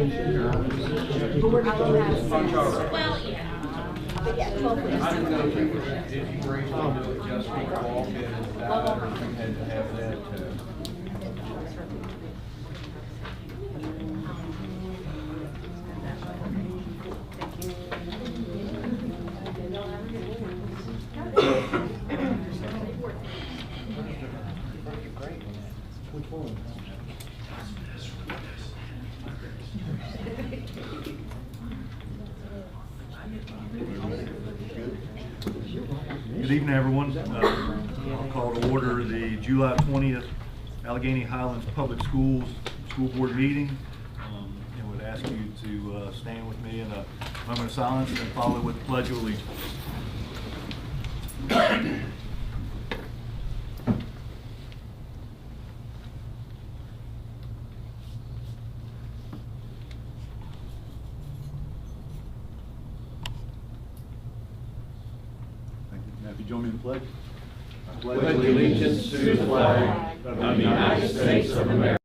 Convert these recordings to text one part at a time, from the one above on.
Well, yeah. But yeah, 12 weeks. I didn't know if you were adjusting or walk in and you had to have that. Which one? Good evening, everyone. I'll call to order the July 20th Allegheny Highlands Public Schools School Board meeting. And would ask you to stand with me in a moment of silence and follow with the Pledge of Allegiance. Now, if you join me in the pledge. I Pledge allegiance to the flag of the United States of America.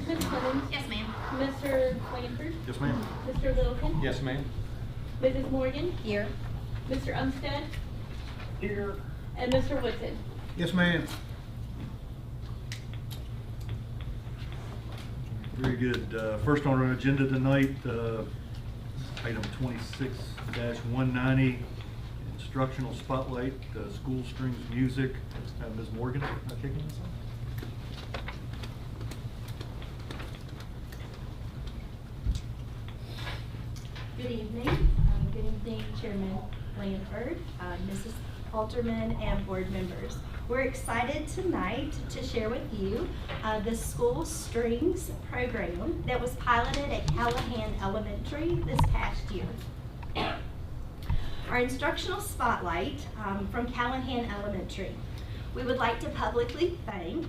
Ms. Clemens? Yes, ma'am. Mr. Blanford? Yes, ma'am. Mr. Littleton? Yes, ma'am. Mrs. Morgan? Here. Mr. Umstead? Here. And Mr. Woodson? Yes, ma'am. Very good. First on our agenda tonight, item 26-190, instructional spotlight, school strings music. Ms. Morgan, taking this on? Good evening. Good evening, Chairman Blanford, Mrs. Halterman, and board members. We're excited tonight to share with you the school strings program that was piloted at Callahan Elementary this past year. Our instructional spotlight from Callahan Elementary. We would like to publicly thank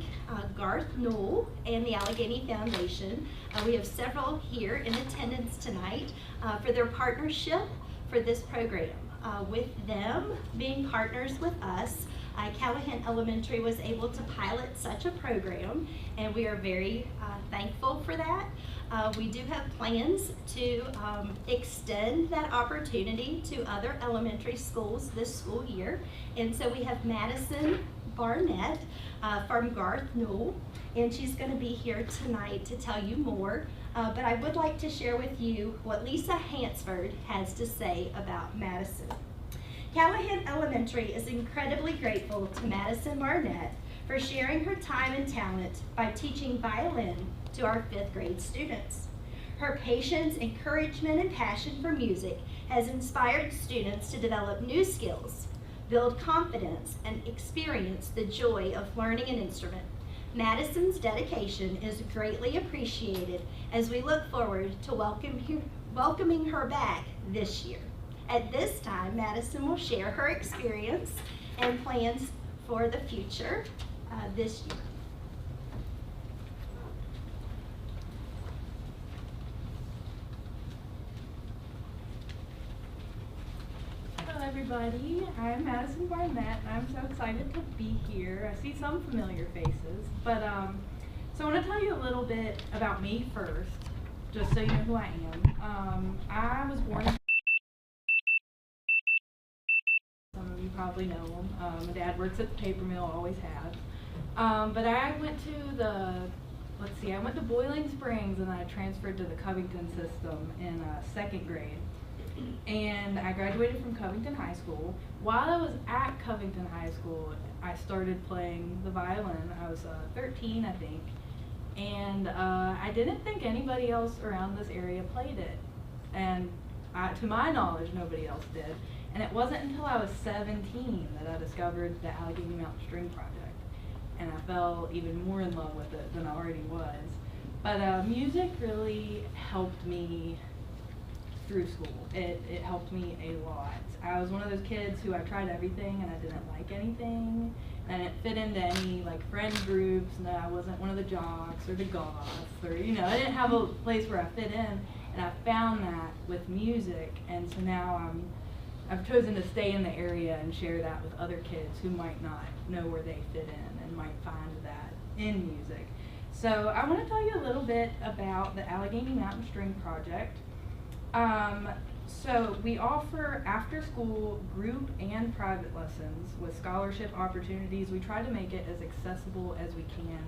Garth Newell and the Allegheny Foundation. We have several here in attendance tonight for their partnership for this program. With them being partners with us, Callahan Elementary was able to pilot such a program, and we are very thankful for that. We do have plans to extend that opportunity to other elementary schools this school year, and so we have Madison Barnett from Garth Newell, and she's going to be here tonight to tell you more. But I would like to share with you what Lisa Hansford has to say about Madison. Callahan Elementary is incredibly grateful to Madison Barnett for sharing her time and talent by teaching violin to our 5th grade students. Her patience, encouragement, and passion for music has inspired students to develop new skills, build confidence, and experience the joy of learning an instrument. Madison's dedication is greatly appreciated as we look forward to welcoming her back this year. At this time, Madison will share her experience and plans for the future this year. Hello everybody, I'm Madison Barnett and I'm so excited to be here. I see some familiar faces, but so I want to tell you a little bit about me first, just so you know who I am. I was born in some of you probably know him. My dad works at the paper mill, always has. But I went to I went to Boiling Springs and I transferred to the Covington system in 2nd grade. And I graduated from Covington High School. While I was at Covington High School, I started playing the violin. I was 13, I think. And I didn't think anybody else around this area played it. And to my knowledge, nobody else did. And it wasn't until I was 17 that I discovered the Allegheny Mountain String Project. And I fell even more in love with it than I already was. But music really helped me through school. It helped me a lot. I was one of those kids who I tried everything and I didn't like anything, and I didn't fit into any like friend groups, and I wasn't one of the jocks or the goths, or I didn't have a place where I fit in, and I found that with music, and so now I've chosen to stay in the area and share that with other kids who might not know where they fit in and might find that in music. So I want to tell you a little bit about the Allegheny Mountain String Project. So we offer after-school group and private lessons with scholarship opportunities. We try to make it as accessible as we can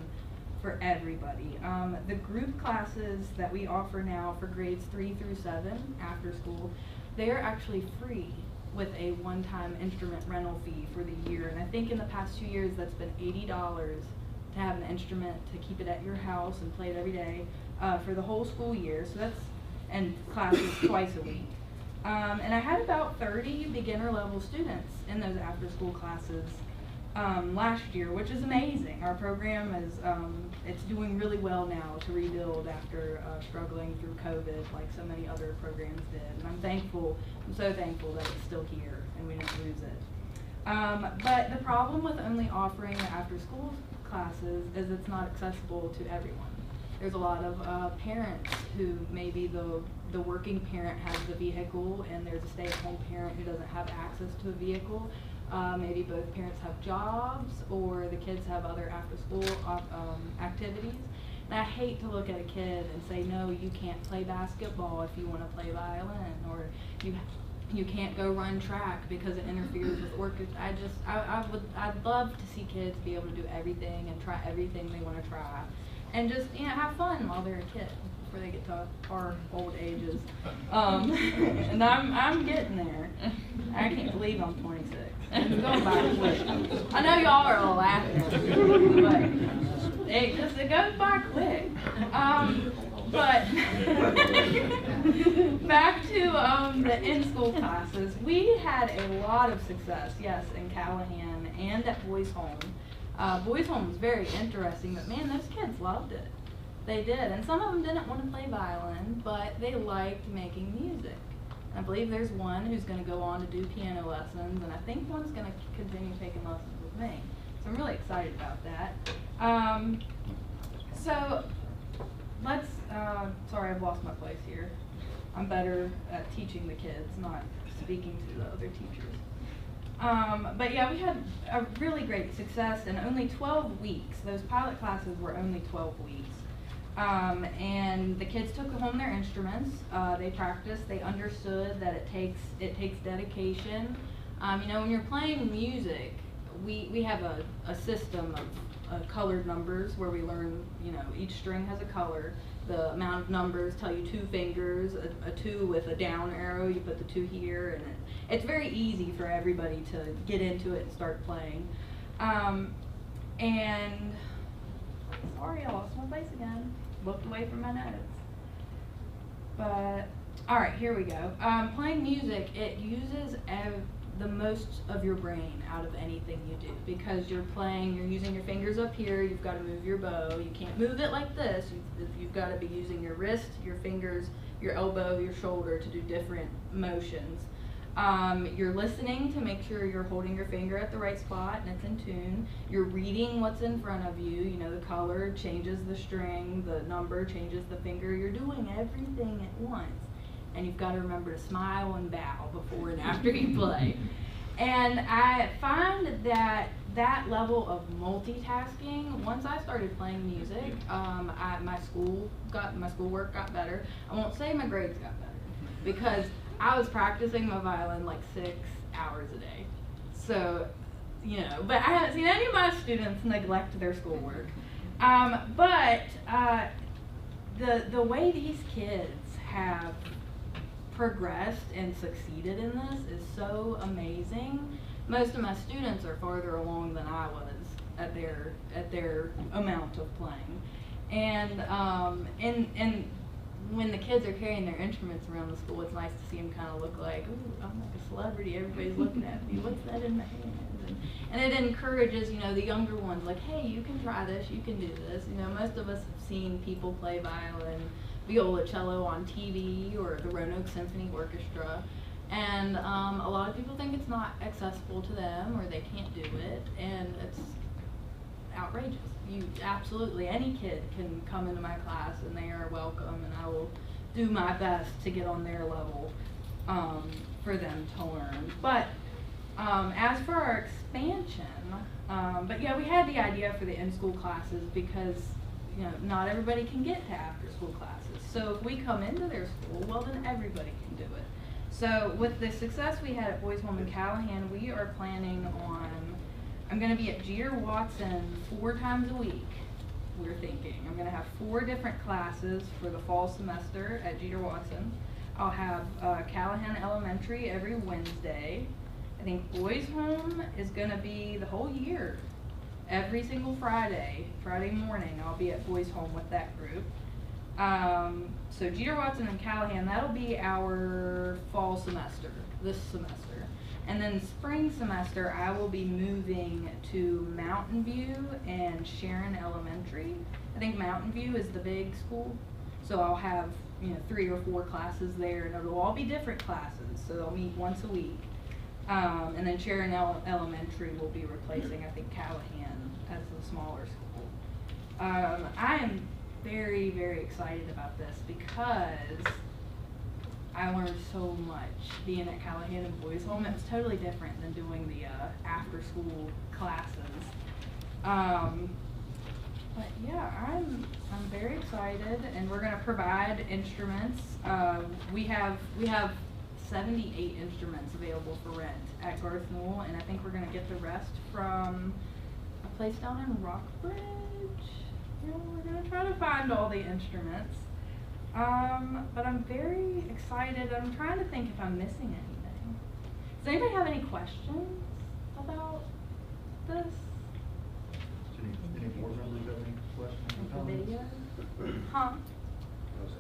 for everybody. The group classes that we offer now for grades 3 through 7 after school, they're actually free with a one-time instrument rental fee for the year. And I think in the past 2 years that's been $80 to have an instrument, to keep it at your house and play it every day for the whole school year. So that's, and classes twice a week. And I had about 30 beginner level students in those after school classes last year, which is amazing. Our program is, it's doing really well now to rebuild after struggling through COVID like so many other programs did. And I'm so thankful that it's still here and we didn't lose it. But the problem with only offering the after school classes is it's not accessible to everyone. There's a lot of parents who maybe the working parent has the vehicle and there's a stay-at-home parent who doesn't have access to a vehicle. Maybe both parents have jobs or the kids have other after-school activities. And I hate to look at a kid and say, no, you can't play basketball if you want to play violin, or you can't go run track because it interferes with work. I'd love to see kids be able to do everything and try everything they want to try, and just have fun while they're a kid before they get to our old ages. And I'm getting there. I can't believe I'm 26. It's going by quick. I know y'all are all laughing, but it goes by quick. But back to the in-school classes, we had a lot of success, yes, in Callahan and at Boys Home. Boys Home was very interesting, but man, those kids loved it. They did, and some of them didn't want to play violin, but they liked making music. I believe there's one who's going to go on to do piano lessons, and I think one's going to continue taking lessons with me. So I'm really excited about that. So let's, sorry, I've lost my place here. I'm better at teaching the kids, not speaking to the other teachers. But yeah, we had a really great success in only 12 weeks. Those pilot classes were only 12 weeks. And the kids took home their instruments, they practiced, they understood that it takes dedication. When you're playing music, we have a system of colored numbers where we learn, each string has a color. The amount of numbers tell you 2 fingers, a 2 with a down arrow, you put the 2 here, and it's very easy for everybody to get into it and start playing. And sorry, I lost my place again. Looked away from my notes. But, alright, here we go. Playing music, it uses the most of your brain out of anything you do, because you're using your fingers up here, you've got to move your bow, you can't move it like this, you've got to be using your wrist, your fingers, your elbow, your shoulder to do different motions. You're listening to make sure you're holding your finger at the right spot and it's in tune. You're reading what's in front of you. The color changes the string, the number changes the finger. You're doing everything at once. And you've got to remember to smile and bow before and after you play. And I find that level of multitasking, once I started playing music, my schoolwork got better. I won't say my grades got better, because I was practicing my violin like 6 hours a day. So, but I haven't seen any of my students neglect their schoolwork. But the way these kids have progressed and succeeded in this is so amazing. Most of my students are farther along than I was at their amount of playing. And when the kids are carrying their instruments around the school, it's nice to see them kind of look like, ooh, I'm like a celebrity. Everybody's looking at me. What's that in my hand? And it encourages, you know, the younger ones, like, hey, you can try this, you can do this. You know, most of us have seen people play violin, viola, cello on TV or the Roanoke Symphony Orchestra. And a lot of people think it's not accessible to them or they can't do it, and it's outrageous. You absolutely, any kid can come into my class and they are welcome, and I will do my best to get on their level for them to learn. But as for our expansion, but yeah, we had the idea for the in-school classes because, you know, not everybody can get to after-school classes. So if we come into their school, well, then everybody can do it. So with the success we had at Boys Home in Callahan, we are planning on, I'm going to be at Jeter Watson 4 times a week, we're thinking. I'm going to have 4 different classes for the fall semester at Jeter Watson. I'll have Callahan Elementary every Wednesday. I think Boys Home is going to be the whole year. Every single Friday morning, I'll be at Boys Home with that group. So Jeter Watson and Callahan, that'll be our fall semester, this semester. And then spring semester, I will be moving to Mountain View and Sharon Elementary. I think Mountain View is the big school. So I'll have, you know, 3 or 4 classes there, and it'll all be different classes. So they'll meet once a week. And then Sharon Elementary will be replacing, I think, Callahan as the smaller school. I am very, very excited about this because I learned so much being at Callahan and Boys Home. It was totally different than doing the after-school classes. But yeah, I'm very excited, and we're going to provide instruments. We have 78 instruments available for rent at Garth Newell, and I think we're going to get the rest from a place down in Rockbridge. You know, we're going to try to find all the instruments. But I'm very excited. I'm trying to think if I'm missing anything. Does anybody have any questions about this? Any board members have any questions or Like the comments? video? Huh?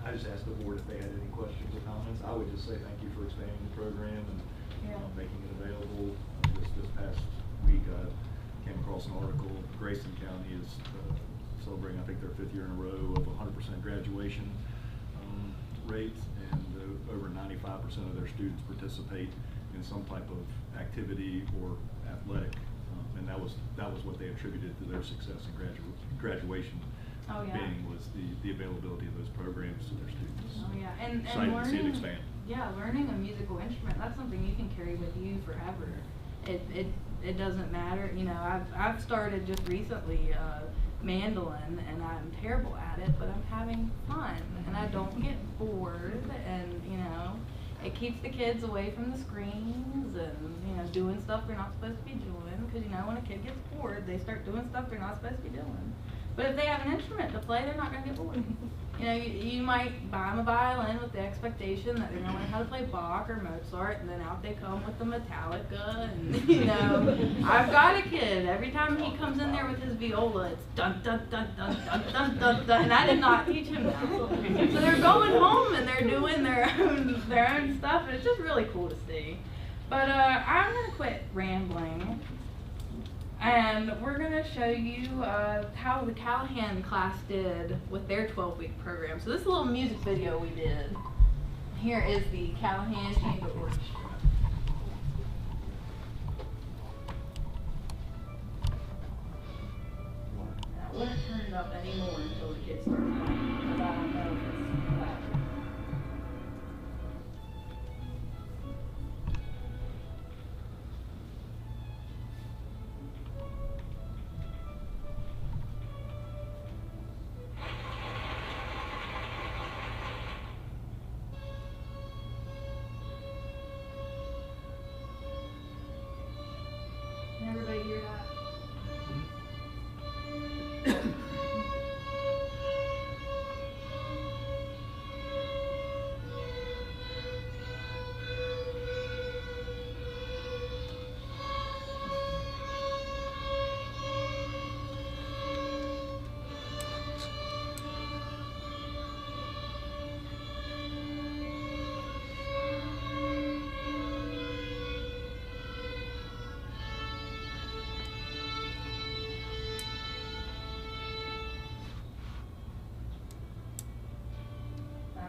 I just asked the board if they had any questions or comments. I would just say thank you for expanding the program and making it available. This past week, I came across an article. Grayson County is celebrating, I think, their 5th year in a row of 100% graduation rate, and over 95% of their students participate in some type of activity or athletic, and that was what they attributed to their success in graduation. Oh, yeah. Being was the availability of those programs to their students. Oh yeah, and Excited learning, to see it expand. Yeah, learning a musical instrument, that's something you can carry with you forever. It doesn't matter, you know, I've started just recently mandolin, and I'm terrible at it, but I'm having fun, and I don't get bored, and you know, it keeps the kids away from the screens and, you know, doing stuff they're not supposed to be doing, because you know, when a kid gets bored, they start doing stuff they're not supposed to be doing. But if they have an instrument to play, they're not going to get bored. You know, you might buy them a violin with the expectation that they're going to learn how to play Bach or Mozart, and then out they come with the Metallica, and, you know, I've got a kid, every time he comes in there with his viola, it's dun dun dun dun dun dun dun dun, and I did not teach him that. So they're going home and they're doing their own stuff, and it's just really cool to see. But I'm going to quit rambling. And we're going to show you how the Callahan class did with their 12-week program. So this little music video we did. Here is the Callahan Chamber Orchestra. I wouldn't turn it up anymore until the kids start playing, because I don't know if it's loud. Can everybody hear that?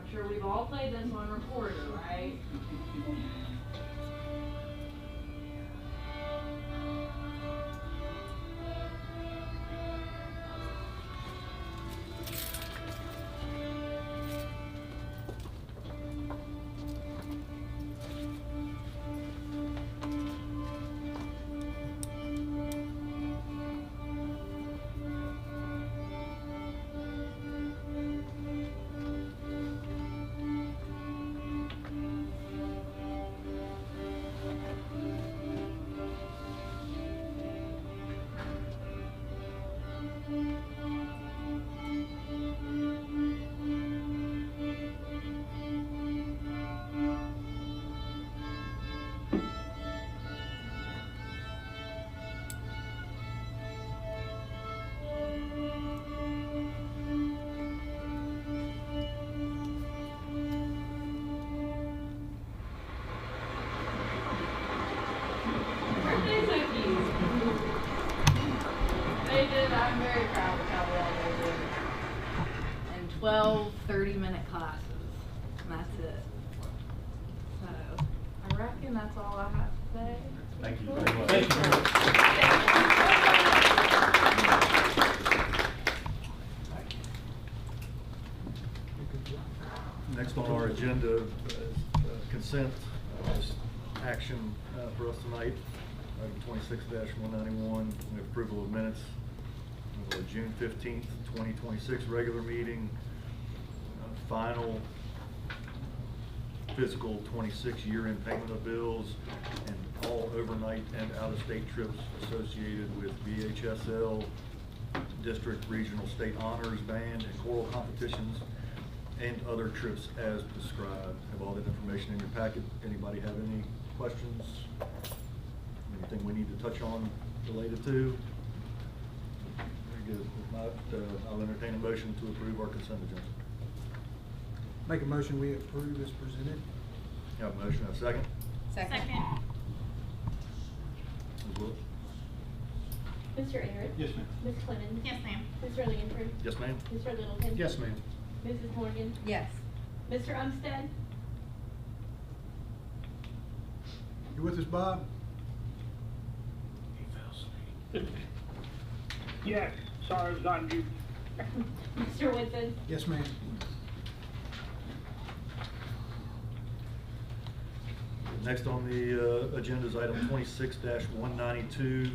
I'm sure we've all played this on recorder, right? Birthday cookies. They did, I'm very proud of how well they did. And 12 30-minute classes, and that's it. So, I reckon that's all I have to say. Thank you very much. Thank Next on our agenda is consent action for us tonight. Item 26-191, we have approval of minutes of our June 15th, 2026 regular meeting, final fiscal 26 year-end payment of bills, and all overnight and out-of-state trips associated with VHSL, district, regional, state honors, band, and choral competitions, and other trips as prescribed. Have all that information in your packet. Anybody have any questions? Anything we need to touch on related to? Very good. If not, I'll entertain a motion to approve our consent agenda. Make a motion, we approve as presented. Have a motion, have a second? Second. Ms. Willis? Mr. Ayers? Yes, ma'am. Ms. Clemens? Yes, ma'am. Mr. Langford? Yes, ma'am. Mr. Littleton? Yes, ma'am. Mrs. Morgan? Yes. Mr. Umstead? You with us, Bob? Yes, sorry, I was on mute. Mr. Woodson? Yes, ma'am. Next on the agenda is item 26-192.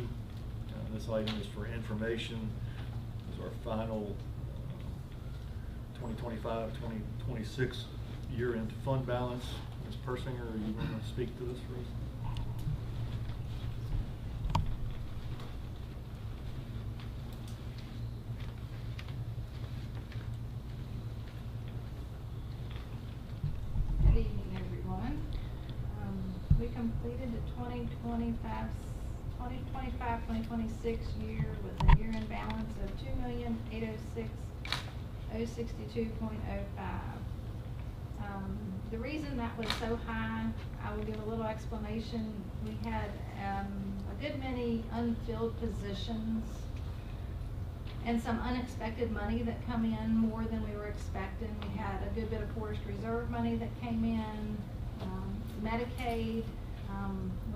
This item is for information. This is our final 2025-2026 year-end fund balance. Ms. Persinger, are you going to speak to this for us? Good evening, everyone. We completed the 2025-2026 year with a year-end balance of $2,806,062.05. The reason that was so high, I will give a little explanation. We had a good many unfilled positions and some unexpected money that come in more than we were expecting. We had a good bit of forest reserve money that came in. Medicaid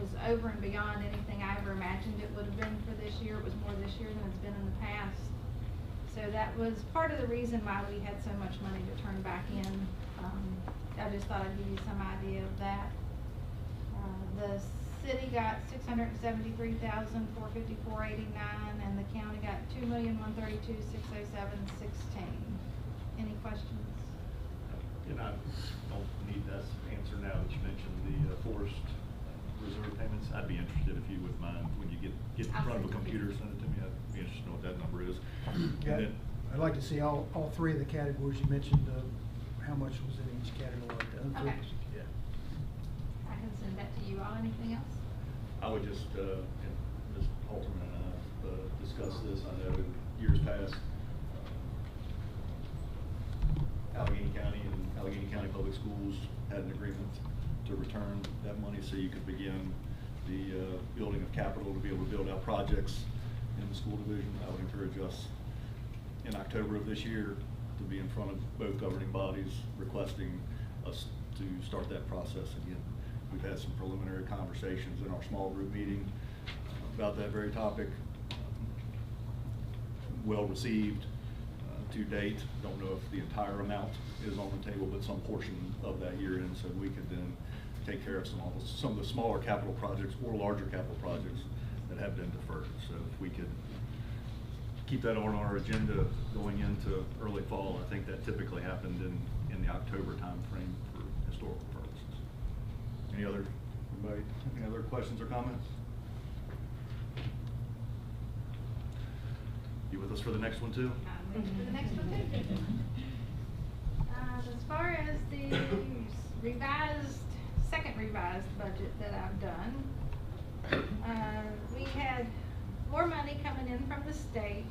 was over and beyond anything I ever imagined it would have been for this year. It was more this year than it's been in the past. So that was part of the reason why we had so much money to turn back in. I just thought I'd give you some idea of that. The city got $673,454.89, and the county got $2,132,607.16. Any questions? And I don't need that answer now that you mentioned the forest reserve payments. I'd be interested if you would mind, when you get in front of a computer, send it to me. I'd be interested to know what that number is. Yeah, And then- I'd like to see all three of the categories you mentioned, how much was in each category. Okay. Yeah. I can send that to you all. Anything else? I would just, and Ms. Halterman and I discussed this. I know in years past, Allegheny County and Allegheny County Public Schools had an agreement to return that money so you could begin the building of capital to be able to build out projects in the school division. I would encourage us in October of this year to be in front of both governing bodies requesting us to start that process again. We've had some preliminary conversations in our small group meeting about that very topic. Well received to date. Don't know if the entire amount is on the table, but some portion of that year end, so we could then take care of some of the smaller capital projects or larger capital projects that have been deferred. So if we could keep that on our agenda going into early fall, I think that typically happened in the October timeframe for historical purposes. Any other questions or comments? You with us for the next one too? For the next one too. As far as the second revised budget that I've done, we had more money coming in from the state,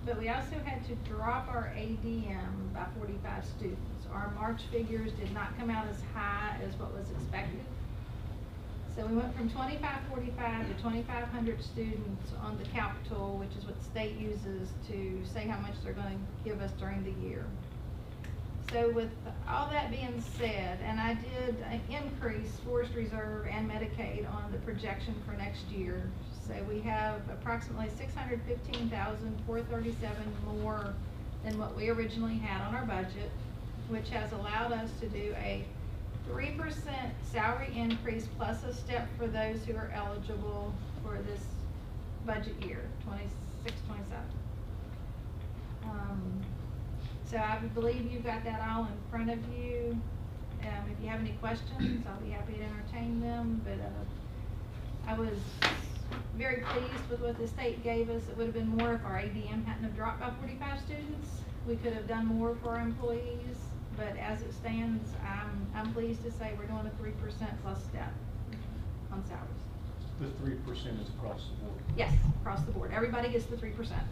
but we also had to drop our ADM by 45 students. Our March figures did not come out as high as what was expected. So we went from 2545 to 2,500 students on the capital, which is what the state uses to say how much they're going to give us during the year. So with all that being said, and I did increase Forest Reserve and Medicaid on the projection for next year. So we have approximately $615,437 more than what we originally had on our budget, which has allowed us to do a 3% salary increase plus a step for those who are eligible for this budget year, 26, 27. So I believe you've got that all in front of you. If you have any questions, I'll be happy to entertain them, but I was very pleased with what the state gave us. It would have been more if our ADM hadn't have dropped by 45 students. We could have done more for our employees. But as it stands, I'm pleased to say we're doing a 3% plus step on salaries. The 3% is across the board. Yes, across the board. Everybody gets the 3%.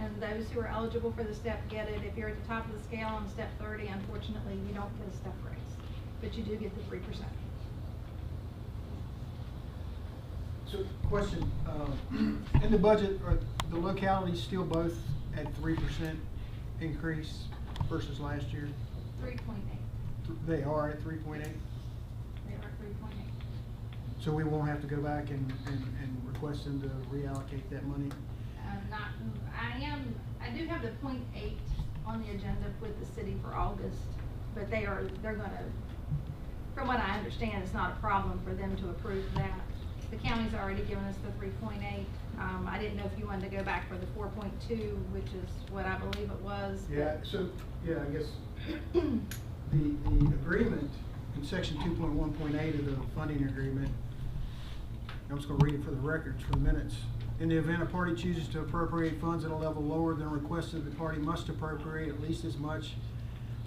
And those who are eligible for the step get it. If you're at the top of the scale on step 30, unfortunately, you don't get a step raise. But you do get the 3%. So, question, in the budget, are the localities still both at 3% increase versus last year? 3.8. They are at 3.8? They are 3.8. So we won't have to go back and request them to reallocate that money? I do have the 0.8 on the agenda with the city for August, but they're gonna, from what I understand, it's not a problem for them to approve that. The county's already given us the 3.8. I didn't know if you wanted to go back for the 4.2, which is what I believe it was. Yeah, so, yeah, I guess the agreement in section 2.1.8 of the funding agreement, I'm just gonna read it for the records, for the minutes. In the event a party chooses to appropriate funds at a level lower than requested, the party must appropriate at least as much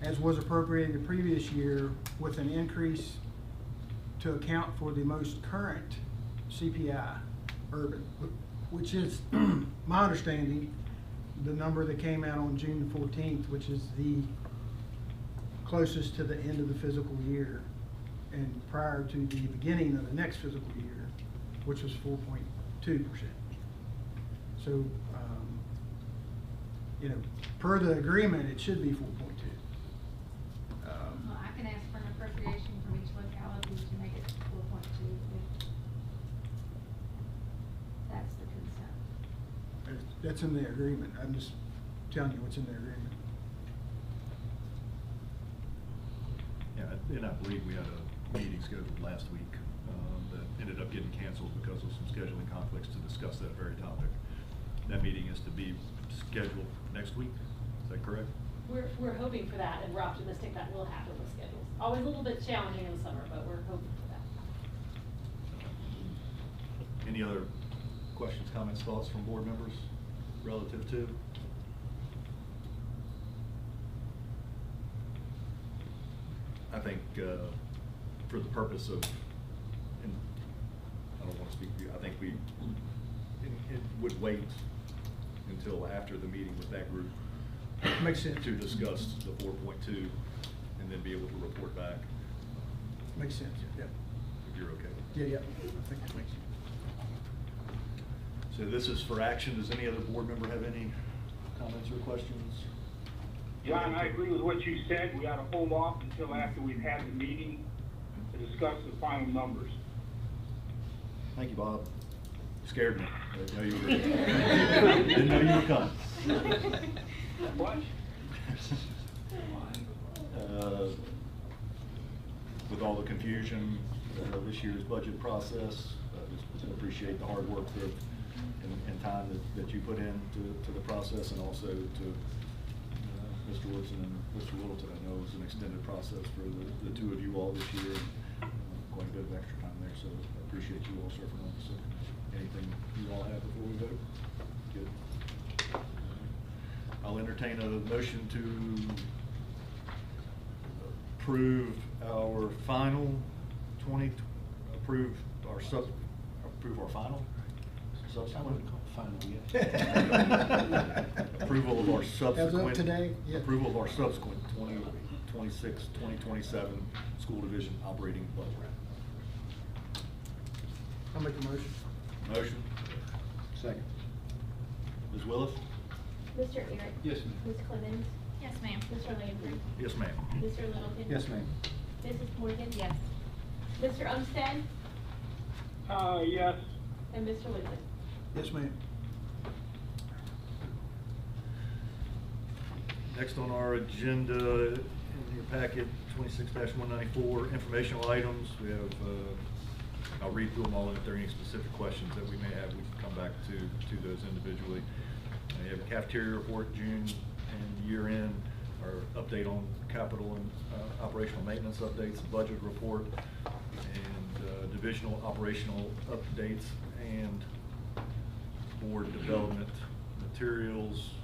as was appropriated the previous year, with an increase to account for the most current CPI urban, which is, my understanding, the number that came out on June 14th, which is the closest to the end of the fiscal year and prior to the beginning of the next fiscal year, which was 4.2%. So, you know, per the agreement, it should be 4.2. Well, I can ask for an appropriation from each locality to make it 4.2 if that's the consent. That's in the agreement. I'm just telling you what's in the agreement. Yeah, and I believe we had a meeting scheduled last week that ended up getting canceled because of some scheduling conflicts to discuss that very topic. That meeting is to be scheduled next week. Is that correct? We're hoping for that, and we're optimistic that will happen with schedules. Always a little bit challenging in the summer, but we're hoping for that. Any other questions, comments, thoughts from board members relative to? I think for the purpose of, and I don't want to speak for you, I think it would wait until after the meeting with that group. Makes sense. To discuss the 4.2 and then be able to report back. Makes sense, yeah. If you're okay. Yeah, I think that makes sense. So this is for action. Does any other board member have any comments or questions? John, I agree with what you said. We ought to hold off until after we've had the meeting to discuss the final numbers. Thank you, Bob. Scared me. I didn't know you were, didn't know you were coming. What? With all the confusion, this year's budget process, just appreciate the hard work and time that you put into the process, and also to Mr. Woodson and Mr. Littleton. I know it was an extended process for the two of you all this year, quite a bit of extra time there, so I appreciate you all serving on this. Anything you all have before we vote? Good. I'll entertain a motion to approve our final approve our final subsequent approval of our subsequent today, yeah. approval of our subsequent 2026-2027 school division operating budget. I'll make the motion. Motion. Second. Ms. Willis? Mr. Eric? Yes, ma'am. Ms. Clemens? Yes, ma'am. Mr. Landry? Yes, ma'am. Mr. Littleton? Yes, ma'am. Mrs. Morgan? Yes. Mr. Umstead? Yes. And Mr. Woodson? Yes, ma'am. Next on our agenda in your packet, 26-194, informational items. We have, I'll read through them all, and if there are any specific questions that we may have, we can come back to those individually. You have a cafeteria report, June and year end, our update on capital and operational maintenance updates, budget report, and divisional operational updates, and board development materials.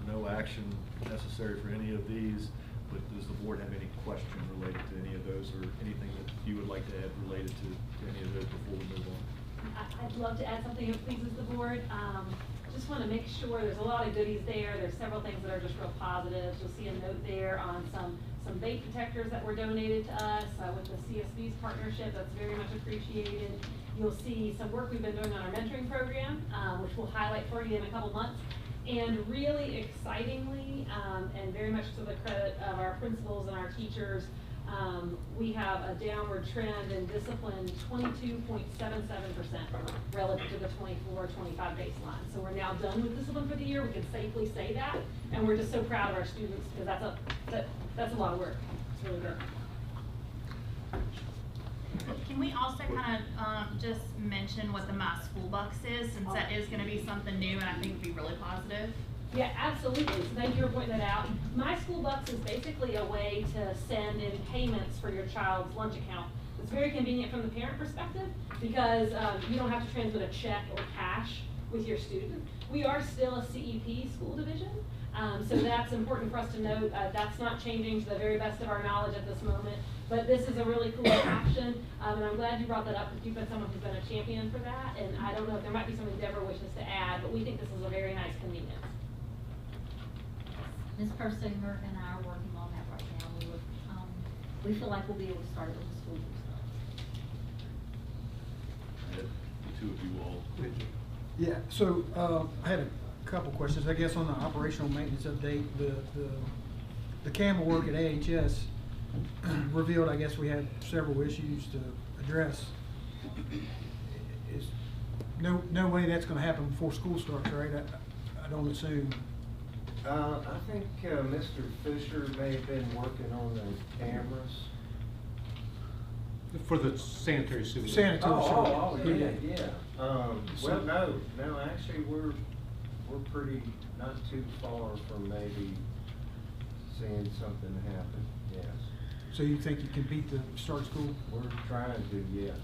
No action necessary for any of these, but does the board have any question related to any of those, or anything that you would like to add related to any of those before we move on? I'd love to add something that pleases the board. Just want to make sure, there's a lot of goodies there. There's several things that are just real positives. You'll see a note there on some vape detectors that were donated to us with the CSB's partnership. That's very much appreciated. You'll see some work we've been doing on our mentoring program, which we'll highlight for you in a couple months. And really excitingly, and very much to the credit of our principals and our teachers, we have a downward trend in discipline, 22.77% relative to the 24-25 baseline. So we're now done with discipline for the year. We can safely say that, and we're just so proud of our students, because that's a lot of work. It's really good. Can we also kind of just mention what the My School Bucks is, since that is going to be something new and I think would be really positive? Yeah, absolutely. So thank you for pointing that out. My School Bucks is basically a way to send in payments for your child's lunch account. It's very convenient from the parent perspective, because you don't have to transmit a check or cash with your student. We are still a CEP school division, so that's important for us to note. That's not changing to the very best of our knowledge at this moment, but this is a really cool option, and I'm glad you brought that up, because you've been someone who's been a champion for that, and I don't know if there might be something Deborah wishes to add, but we think this is a very nice convenience. Ms. Persinger and I are working on that right now. We feel like we'll be able to start it with the school year stuff. The two of you all. Yeah, so I had a couple questions. I guess on the operational maintenance update, the camera work at AHS revealed, I guess we had several issues to address. Is no way that's going to happen before school starts, right? I don't assume. I think Mr. Fisher may have been working on the cameras. For the sanitary sewer. Sanitary. Oh, yeah. Well, no, actually, we're pretty, not too far from maybe seeing something happen, yes. So you think you can beat the start of school? We're trying to, yes.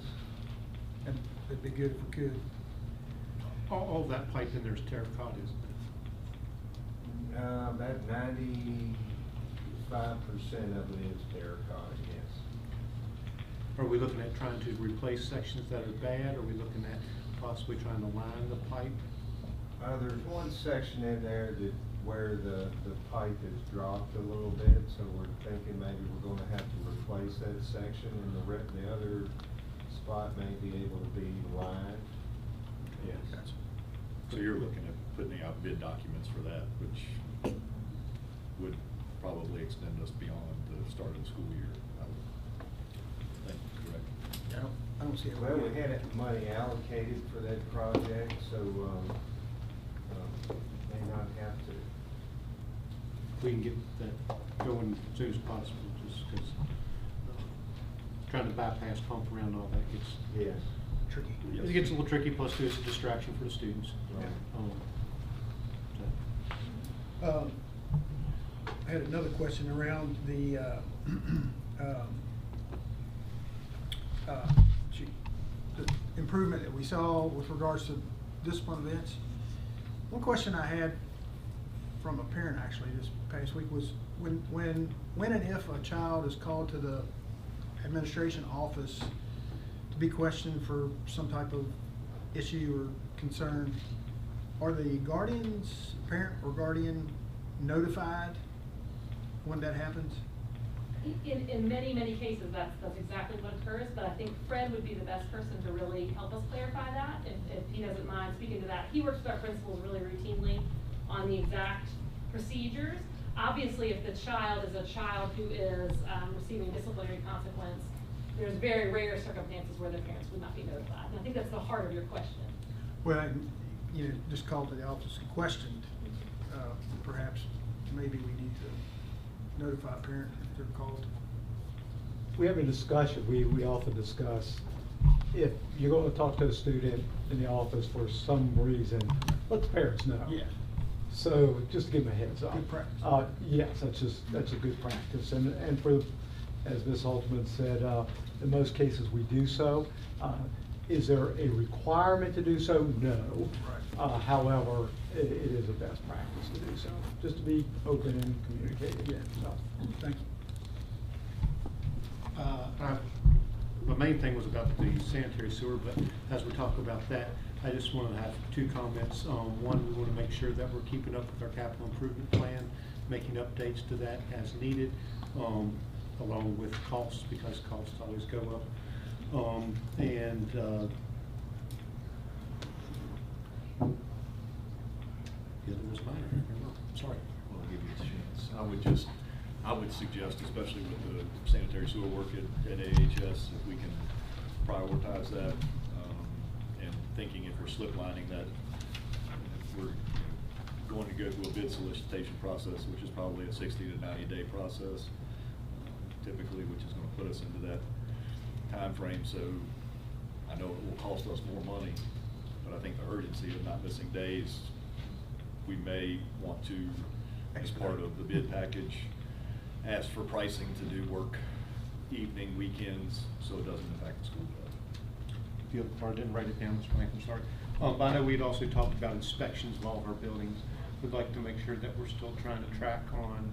And it'd be good if we could. All that pipe in there is terracotta, isn't it? About 95% of it is terracotta, yes. Are we looking at trying to replace sections that are bad? Are we looking at possibly trying to line the pipe? There's one section in there where the pipe has dropped a little bit, so we're thinking maybe we're going to have to replace that section, and the other spot may be able to be lined. Yes. So you're looking at putting out bid documents for that, which would probably extend us beyond the start of the school year. I would think, correct? I don't see it. Well, we had money allocated for that project, so, may not have to. If we can get that going as soon as possible, just because trying to bypass pump around all that gets Yes. Tricky. it gets a little tricky. Plus, there's a distraction for the students. Right. So. I had another question around the, the improvement that we saw with regards to discipline events. One question I had from a parent actually this past week was when and if a child is called to the administration office to be questioned for some type of issue or concern, are the guardians, parent or guardian, notified when that happens? In many, many cases, that's exactly what occurs, but I think Fred would be the best person to really help us clarify that, if he doesn't mind speaking to that. He works with our principals really routinely on the exact procedures. Obviously, if the child is a child who is receiving disciplinary consequence, there's very rare circumstances where the parents would not be notified. And I think that's the heart of your question. Well, you know, just called to the office and questioned, perhaps maybe we need to notify a parent if they're called. We have a discussion, we often discuss, if you're going to talk to a student in the office for some reason, let the parents know. Yeah. So just to give them a heads up. Good practice. Yes, that's a good practice. And for, as Ms. Altman said, in most cases we do so. Is there a requirement to do so? No. Right. However, it is a best practice to do so, just to be open and communicative. Yeah. So, Thank you. My main thing was about the sanitary sewer, but as we talk about that, I just want to have two comments. One, we want to make sure that we're keeping up with our capital improvement plan, making updates to that as needed, along with costs, because costs always go up. The other was mine. Sorry. Well, I'll give you a chance. I would suggest, especially with the sanitary sewer work at AHS, if we can prioritize that, and thinking if we're slip lining that, if we're going to go through a bid solicitation process, which is probably a 60 to 90-day process, typically, which is going to put us into that time frame. So I know it will cost us more money, but I think the urgency of not missing days, we may want to, as part of the bid package, ask for pricing to do work evening, weekends, so it doesn't impact the school day. The other part, I didn't write it down, Mr. Blank, I'm sorry. But I know we'd also talked about inspections of all of our buildings. We'd like to make sure that we're still trying to track on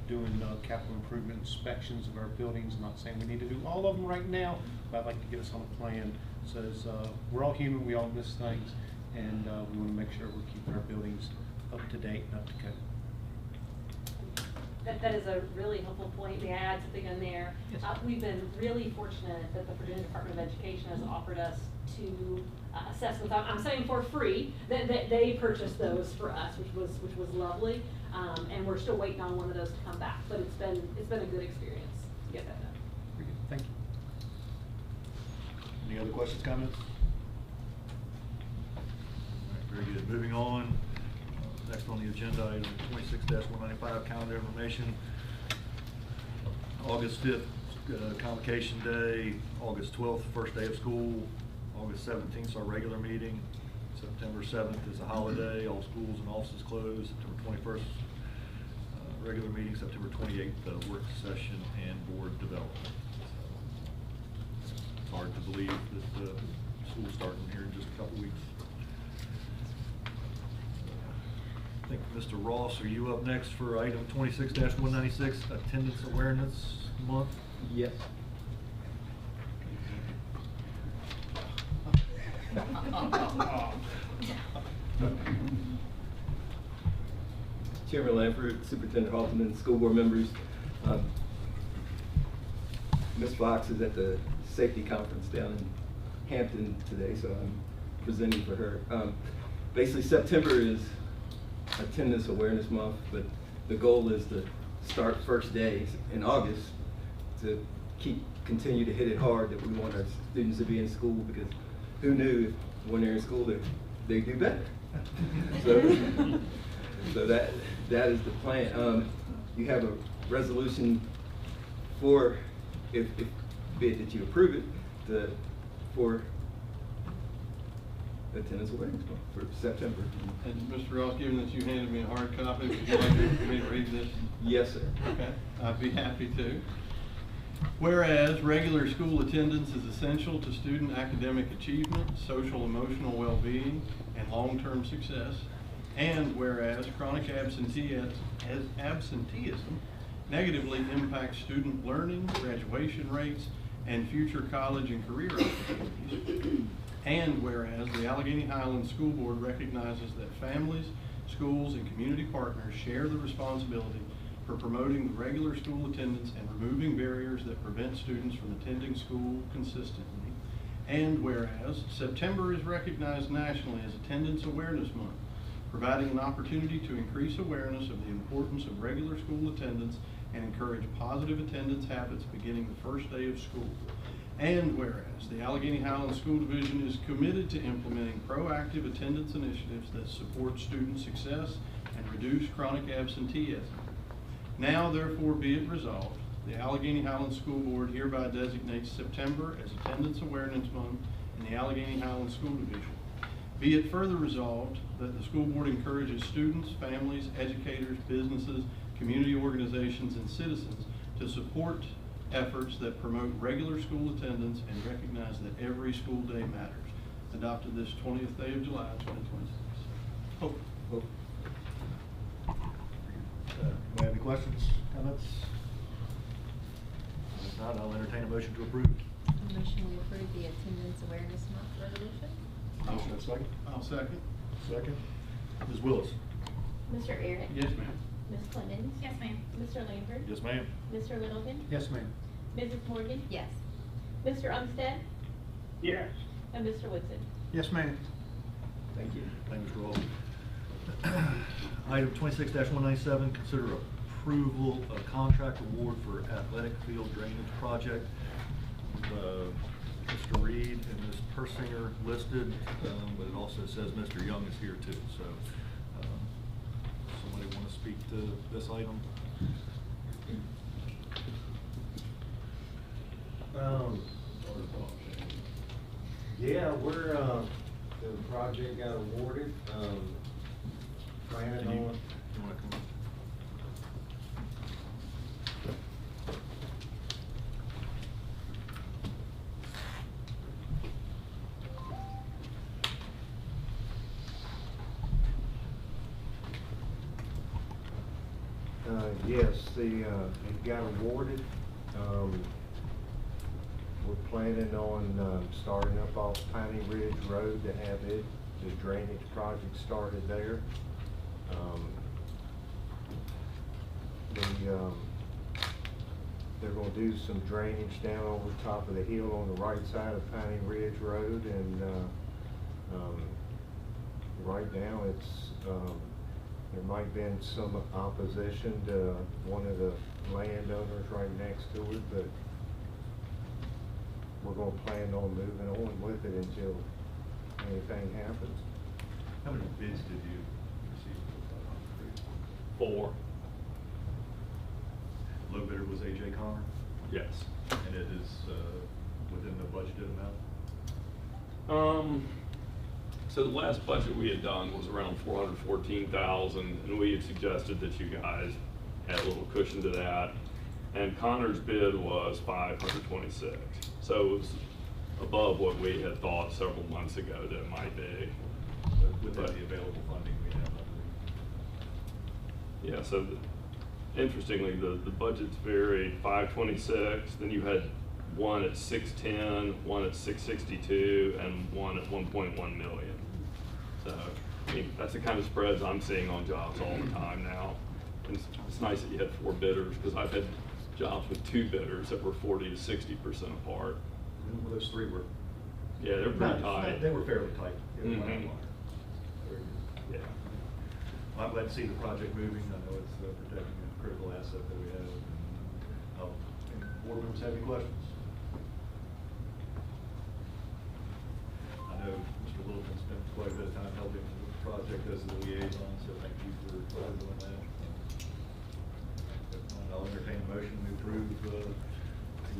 doing capital improvement inspections of our buildings. I'm not saying we need to do all of them right now, but I'd like to get us on a plan. Says we're all human, we all miss things, and we want to make sure we're keeping our buildings up to date and up to code. That is a really helpful point. May I add something in there? Yes. We've been really fortunate that the Virginia Department of Education has offered us to assessments. I'm saying for free, that they purchased those for us, which was lovely. And we're still waiting on one of those to come back. But it's been a good experience to get that done. Very good. Thank you. Any other questions, comments? All right, very good. Moving on. Next on the agenda, item 26-195, calendar information. August 5th, Convocation Day. August 12th, first day of school. August 17th is our regular meeting. September 7th is a holiday. All schools and offices closed. September 21st, regular meeting. September 28th, work session and board development. It's hard to believe that school's starting here in just a couple weeks. I think, Mr. Ross, are you up next for item 26-196, Attendance Awareness Month? yes. Chairman Lanford, Superintendent Hoffman, school board members. Ms. Fox is at the safety conference down in Hampton today, so I'm presenting for her. Basically, September is Attendance Awareness Month, but the goal is to start first days in August to continue to hit it hard, that we want our students to be in school, because who knew when they're in school that they do better. So that is the plan. You have a resolution for, if be it that you approve it, for attendance awareness month for September. And Mr. Ross, given that you handed me a hard copy, would you like me to read this? Yes, sir. Okay, I'd be happy to. Whereas regular school attendance is essential to student academic achievement, social emotional well-being, and long-term success. And whereas chronic absenteeism negatively impacts student learning, graduation rates, and future college and career opportunities. And whereas the Allegheny Highlands School Board recognizes that families, schools, and community partners share the responsibility for promoting the regular school attendance and removing barriers that prevent students from attending school consistently. And whereas September is recognized nationally as Attendance Awareness Month, providing an opportunity to increase awareness of the importance of regular school attendance and encourage positive attendance habits beginning the first day of school. And whereas the Allegheny Highlands School Division is committed to implementing proactive attendance initiatives that support student success and reduce chronic absenteeism. Now therefore be it resolved, the Allegheny Highlands School Board hereby designates September as Attendance Awareness Month in the Allegheny Highlands School Division. Be it further resolved that the school board encourages students, families, educators, businesses, community organizations, and citizens to support efforts that promote regular school attendance and recognize that every school day matters. Adopted this 20th day of July, 2026. Hope. Do you have any questions, comments? If not, I'll entertain a motion to approve. Motion we approve the Attendance Awareness Month resolution. Motion and second. I'll second. Second. Ms. Willis. Mr. Eric? Yes, ma'am. Ms. Clemens? Yes, ma'am. Mr. Lambert? Yes, ma'am. Mr. Littleton? Yes, ma'am. Mrs. Morgan? Yes. Mr. Umstead? Yes. And Mr. Woodson? Yes, ma'am. Thank you. Thank you, Mr. Wall. Item 26-197, consider approval of contract award for athletic field drainage project. Mr. Reed and Ms. Persinger listed, but it also says Mr. Young is here too. So, somebody want to speak to this item? Yeah, the project got awarded, planning Can you on. want to come? Yes, it got awarded. We're planning on starting up off Piney Ridge Road to have the drainage project started there. They're gonna do some drainage down over the top of the hill on the right side of Piney Ridge Road, and right now there might have been some opposition to one of the landowners right next to it, but we're gonna plan on moving on with it until anything happens. How many bids did you receive? 4. Low bidder was A.J. Connor, Yes. and it is within the budgeted amount? So the last budget we had done was around $414,000, and we had suggested that you guys add a little cushion to that. And Connor's bid was $526. So it was above what we had thought several months ago that it might be. Within the available funding we have, I believe. Yeah, so interestingly, the budgets varied. 526, then you had one at 610, one at 662, and one at 1.1 million. So, I mean, that's the kind of spreads I'm seeing on jobs all the time now. And it's nice that you had 4 bidders, because I've had jobs with 2 bidders that were 40 to 60% apart. And those 3 were. Yeah, they're pretty tight. They were fairly tight. Mhm. Very good. Yeah. Well, I'm glad to see the project moving. I know it's protecting critical asset that we have. Any board members have any questions? I know Mr. Littleton spent quite a bit of time helping with the project as the liaison, so thank you for doing that. I'll entertain a motion to approve the award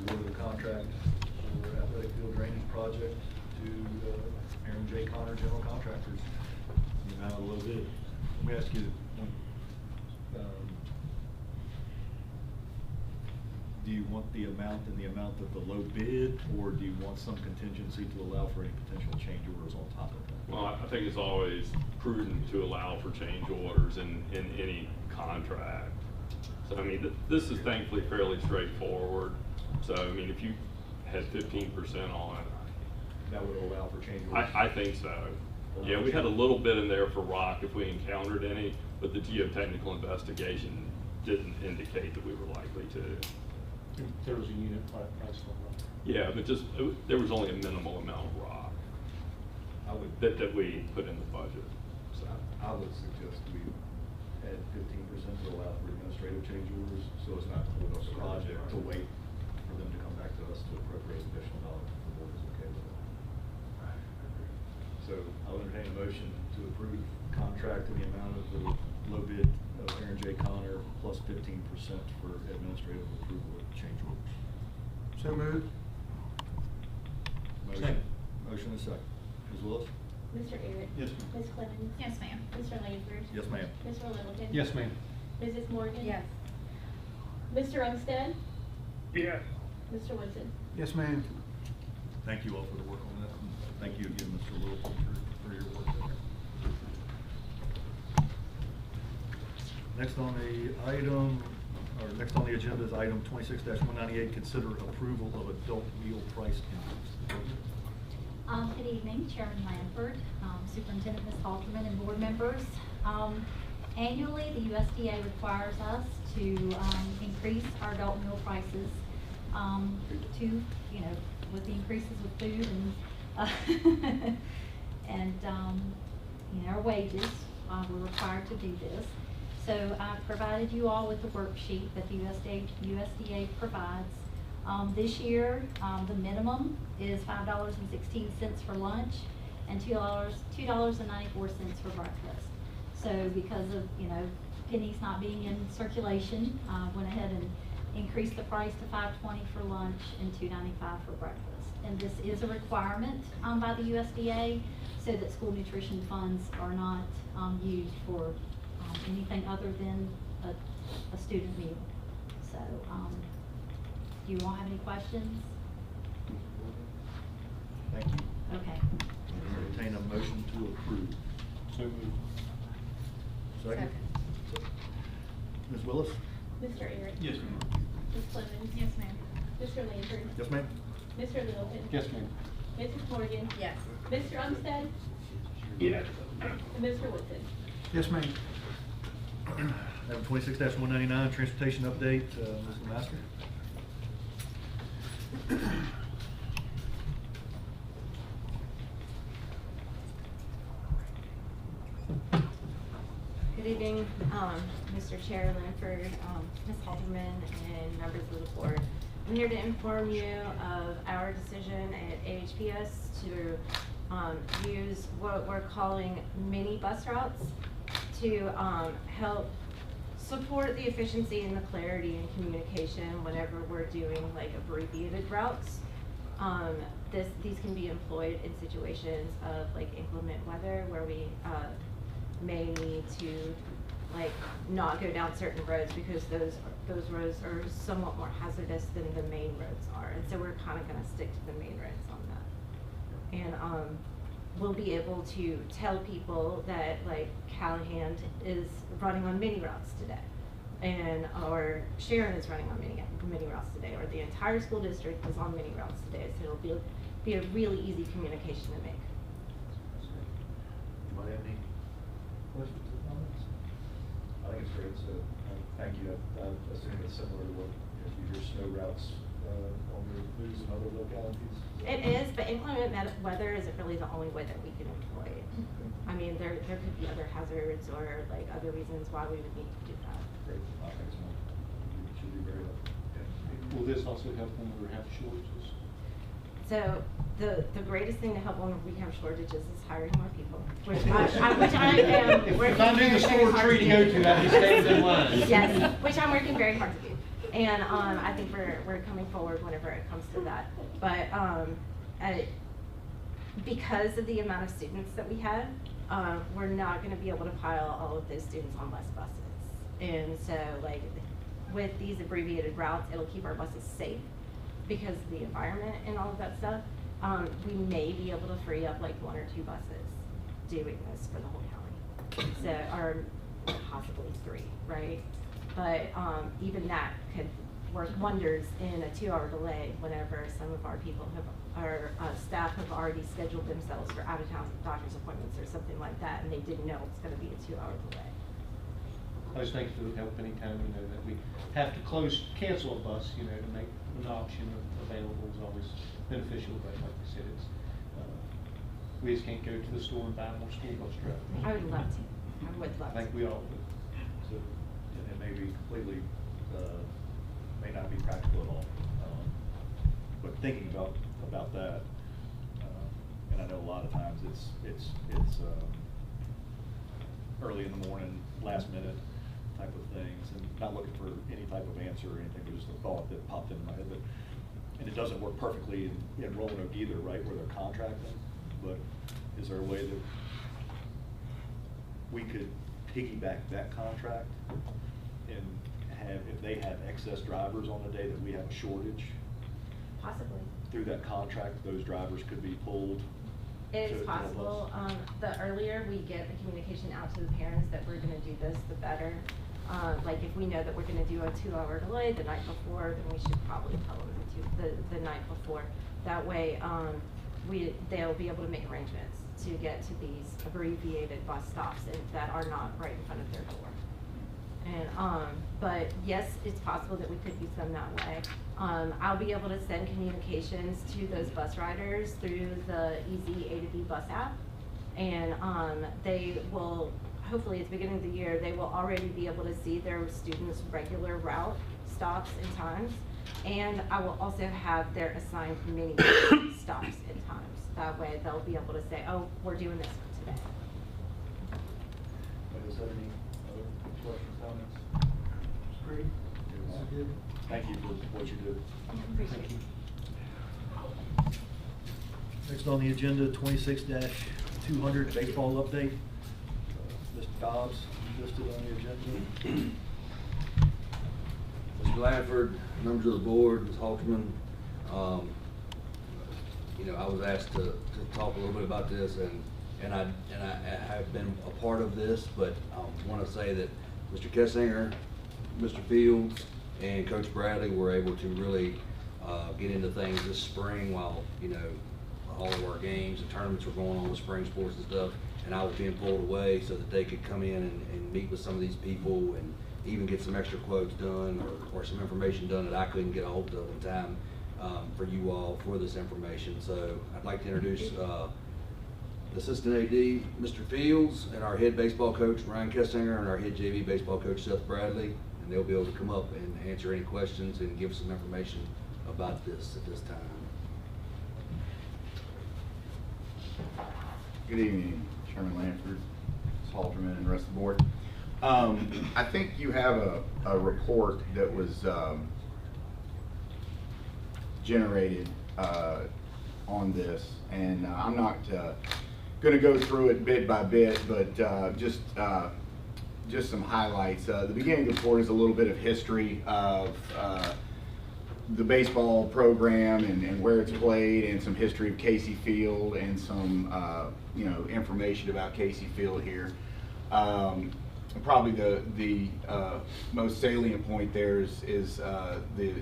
of the contract for athletic field drainage project to Aaron J. Connor General Contractors, the amount of the low bid. Let me ask you, do you want the amount in the amount of the low bid, or do you want some contingency to allow for any potential change orders on top of that? Well, I think it's always prudent to allow for change orders in any contract. So, I mean, this is thankfully fairly straightforward. So, I mean, if you had 15% on it. That would allow for change orders? I think so. Yeah, we had a little bit in there for rock if we encountered any, but the geotechnical investigation didn't indicate that we were likely to. There was a unit price for rock. Yeah, but just, there was only a minimal amount of rock that we put in the budget, so. I would suggest we add 15% to allow for administrative change orders, so it's not a project to wait for them to come back to us to appropriate additional dollars if the board is okay with it. So I'll entertain a motion to approve contract in the amount of the low bid of Aaron J. Connor plus 15% for administrative approval of change orders. So moved. Motion and second. Ms. Willis? Mr. Arick? Yes, ma'am. Ms. Clemens? Yes, ma'am. Mr. Lansford? Yes, ma'am. Mr. Littleton? Yes, ma'am. Mrs. Morgan? Yes. Mr. Umstead? Yes. Mr. Woodson? Yes, ma'am. Thank you all for the work on that. And thank you again, Mr. Littleton, for your work there. Next on the agenda is item 26-198, consider approval of adult meal price increase. Good evening, Chairman Lanford, Superintendent Ms. Halterman, and board members. Annually, the USDA requires us to increase our adult meal prices with the increases with food and our wages. We're required to do this. So I've provided you all with the worksheet that the USDA provides. This year, the minimum is $5.16 for lunch and $2.94 for breakfast. So because of, pennies not being in circulation, went ahead and increased the price to $5.20 for lunch and $2.95 for breakfast. And this is a requirement by the USDA so that school nutrition funds are not used for anything other than a student meal. So, do you all have any questions? Thank you. Okay. Entertain a motion to approve. So moved. Second. Ms. Willis? Mr. Arick? Yes, ma'am. Ms. Clemens? Yes, ma'am. Mr. Lansford? Yes, ma'am. Mr. Littleton? Yes, ma'am. Mrs. Morgan? Yes. Mr. Umstead? Yes. And Mr. Woodson? Yes, ma'am. Item 26-199, transportation update, Ms. Lemaster. Good evening, Mr. Chair Lanford, Ms. Halterman, and members of the board. I'm here to inform you of our decision at AHPS to use what we're calling mini bus routes to help support the efficiency and the clarity in communication whenever we're doing like abbreviated routes. These can be employed in situations of like inclement weather where we may need to like not go down certain roads because those roads are somewhat more hazardous than the main roads are, and so we're kind of going to stick to the main roads on that. And we'll be able to tell people that like Callahan is running on mini routes today, and or Sharon is running on mini routes today, or the entire school district is on mini routes today. So it'll be a really easy communication to make. Anybody have any questions or comments? I think it's great, so thank you. I assume it's similar to what you hear snow routes on the news in other localities. It is, but inclement weather isn't really the only way that we can employ it. I mean, there could be other hazards or like other reasons why we would need to do that. Great. Thanks, Mike. be very helpful. Will this also help when we have shortages? So the greatest thing to help when we have shortages is hiring more people, which I am working If I knew the very, very store hard tree to go to, I'd be standing in line. Yes, which I'm working very hard to do. And I think we're coming forward whenever it comes to that. But because of the amount of students that we have, we're not going to be able to pile all of those students on less buses. And so, like, with these abbreviated routes, it'll keep our buses safe because of the environment and all of that stuff. We may be able to free up like 1 or 2 buses doing this for the whole county. So, or possibly 3, right? But even that could work wonders in a 2-hour delay whenever some of our people our staff have already scheduled themselves for out-of-town doctor's appointments or something like that, and they didn't know it's going to be a 2-hour delay. I just think it would help anytime, you know, that we have to cancel a bus, you know, to make an option available is always beneficial, but like I said, it's, we just can't go to the store and buy more school bus drivers. I would love to. I would love to. I think we all would. So, and it may be completely, may not be practical at all. But thinking about that, and I know a lot of times it's early in the morning, last minute type of things, and not looking for any type of answer or anything, but just a thought that popped into my head. And it doesn't work perfectly in Roanoke either, right, where they're contracting, but is there a way that we could piggyback that contract and have, if they have excess drivers on the day that we have a shortage? Possibly. Through that contract, those drivers could be pulled? It to is help possible. us? The earlier we get the communication out to the parents that we're gonna do this, the better. Like if we know that we're gonna do a 2-hour delay the night before, then we should probably tell them the night before. That way, they'll be able to make arrangements to get to these abbreviated bus stops that are not right in front of their door. And but yes, it's possible that we could use them that way. I'll be able to send communications to those bus riders through the Easy A to B bus app, and they will, hopefully at the beginning of the year, they will already be able to see their students' regular route stops and times, and I will also have their assigned mini stops and times. That way they'll be able to say, oh, we're doing this for today. Is there any other questions, comments? It's great. It's good. Thank you for what you do. Appreciate it. Next on the agenda, 26-200 baseball update. Mr. Dobbs listed on the agenda. Mr. Blanford, members of the board, Ms. Halterman, you know, I was asked to talk a little bit about this, and I have been a part of this, but I want to say that Mr. Kessinger, Mr. Fields, and Coach Bradley were able to really get into things this spring while, you know, all of our games and tournaments were going on with spring sports and stuff, and I was being pulled away so that they could come in and meet with some of these people and even get some extra quotes done or some information done that I couldn't get a hold of in time for you all for this information. So I'd like to introduce Assistant AD, Mr. Fields, and our head baseball coach, Ryan Kessinger, and our head JV baseball coach, Seth Bradley, and they'll be able to come up and answer any questions and give some information about this at this time. Good evening, Chairman Lanford, Ms. Halterman, and the rest of the board. I think you have a report that was generated on this, and I'm not going to go through it bit by bit, but just some highlights. The beginning of the report is a little bit of history of the baseball program and where it's played, and some history of Casey Field, and some you know, information about Casey Field here. Probably the most salient point there is the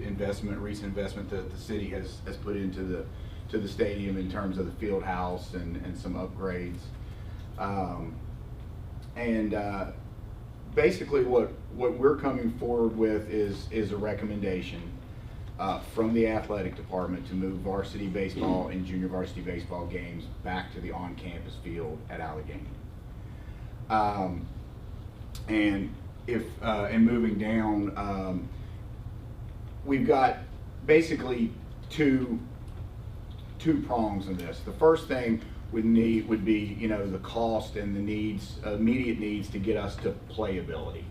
recent investment that the city has put into the stadium in terms of the field house and some upgrades. Basically what we're coming forward with is a recommendation from the athletic department to move varsity baseball and junior varsity baseball games back to the on-campus field at Allegheny. And moving down, we've got basically two prongs in this. The first thing would be, you know, the cost and the needs, immediate needs to get us to playability.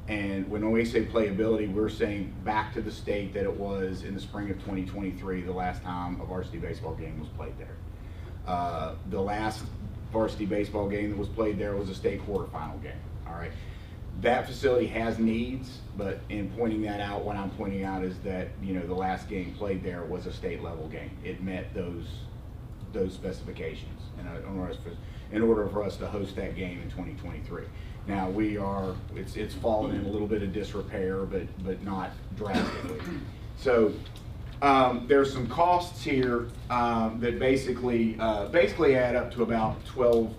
And when we say playability, we're saying back to the state that it was in the spring of 2023, the last time a varsity baseball game was played there. The last varsity baseball game that was played there was a state quarterfinal game, all right? That facility has needs, but in pointing that out, what I'm pointing out is that, you know, the last game played there was a state level game. It met those specifications in order for us to host that game in 2023. Now it's fallen in a little bit of disrepair, but not drastically. So there's some costs here that basically add up to about $12,500,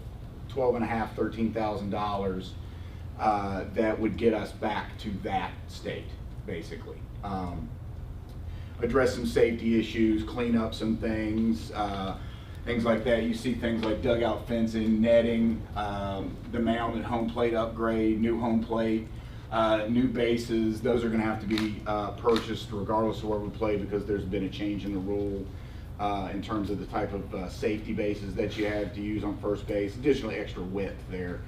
$13,000 that would get us back to that state, basically. Address some safety issues, clean up some things, things like that. You see things like dugout fencing, netting, the mound and home plate upgrade, new home plate, new bases. Those are going to have to be purchased regardless of where we play, because there's been a change in the rule in terms of the type of safety bases that you have to use on first base. Additionally, extra width there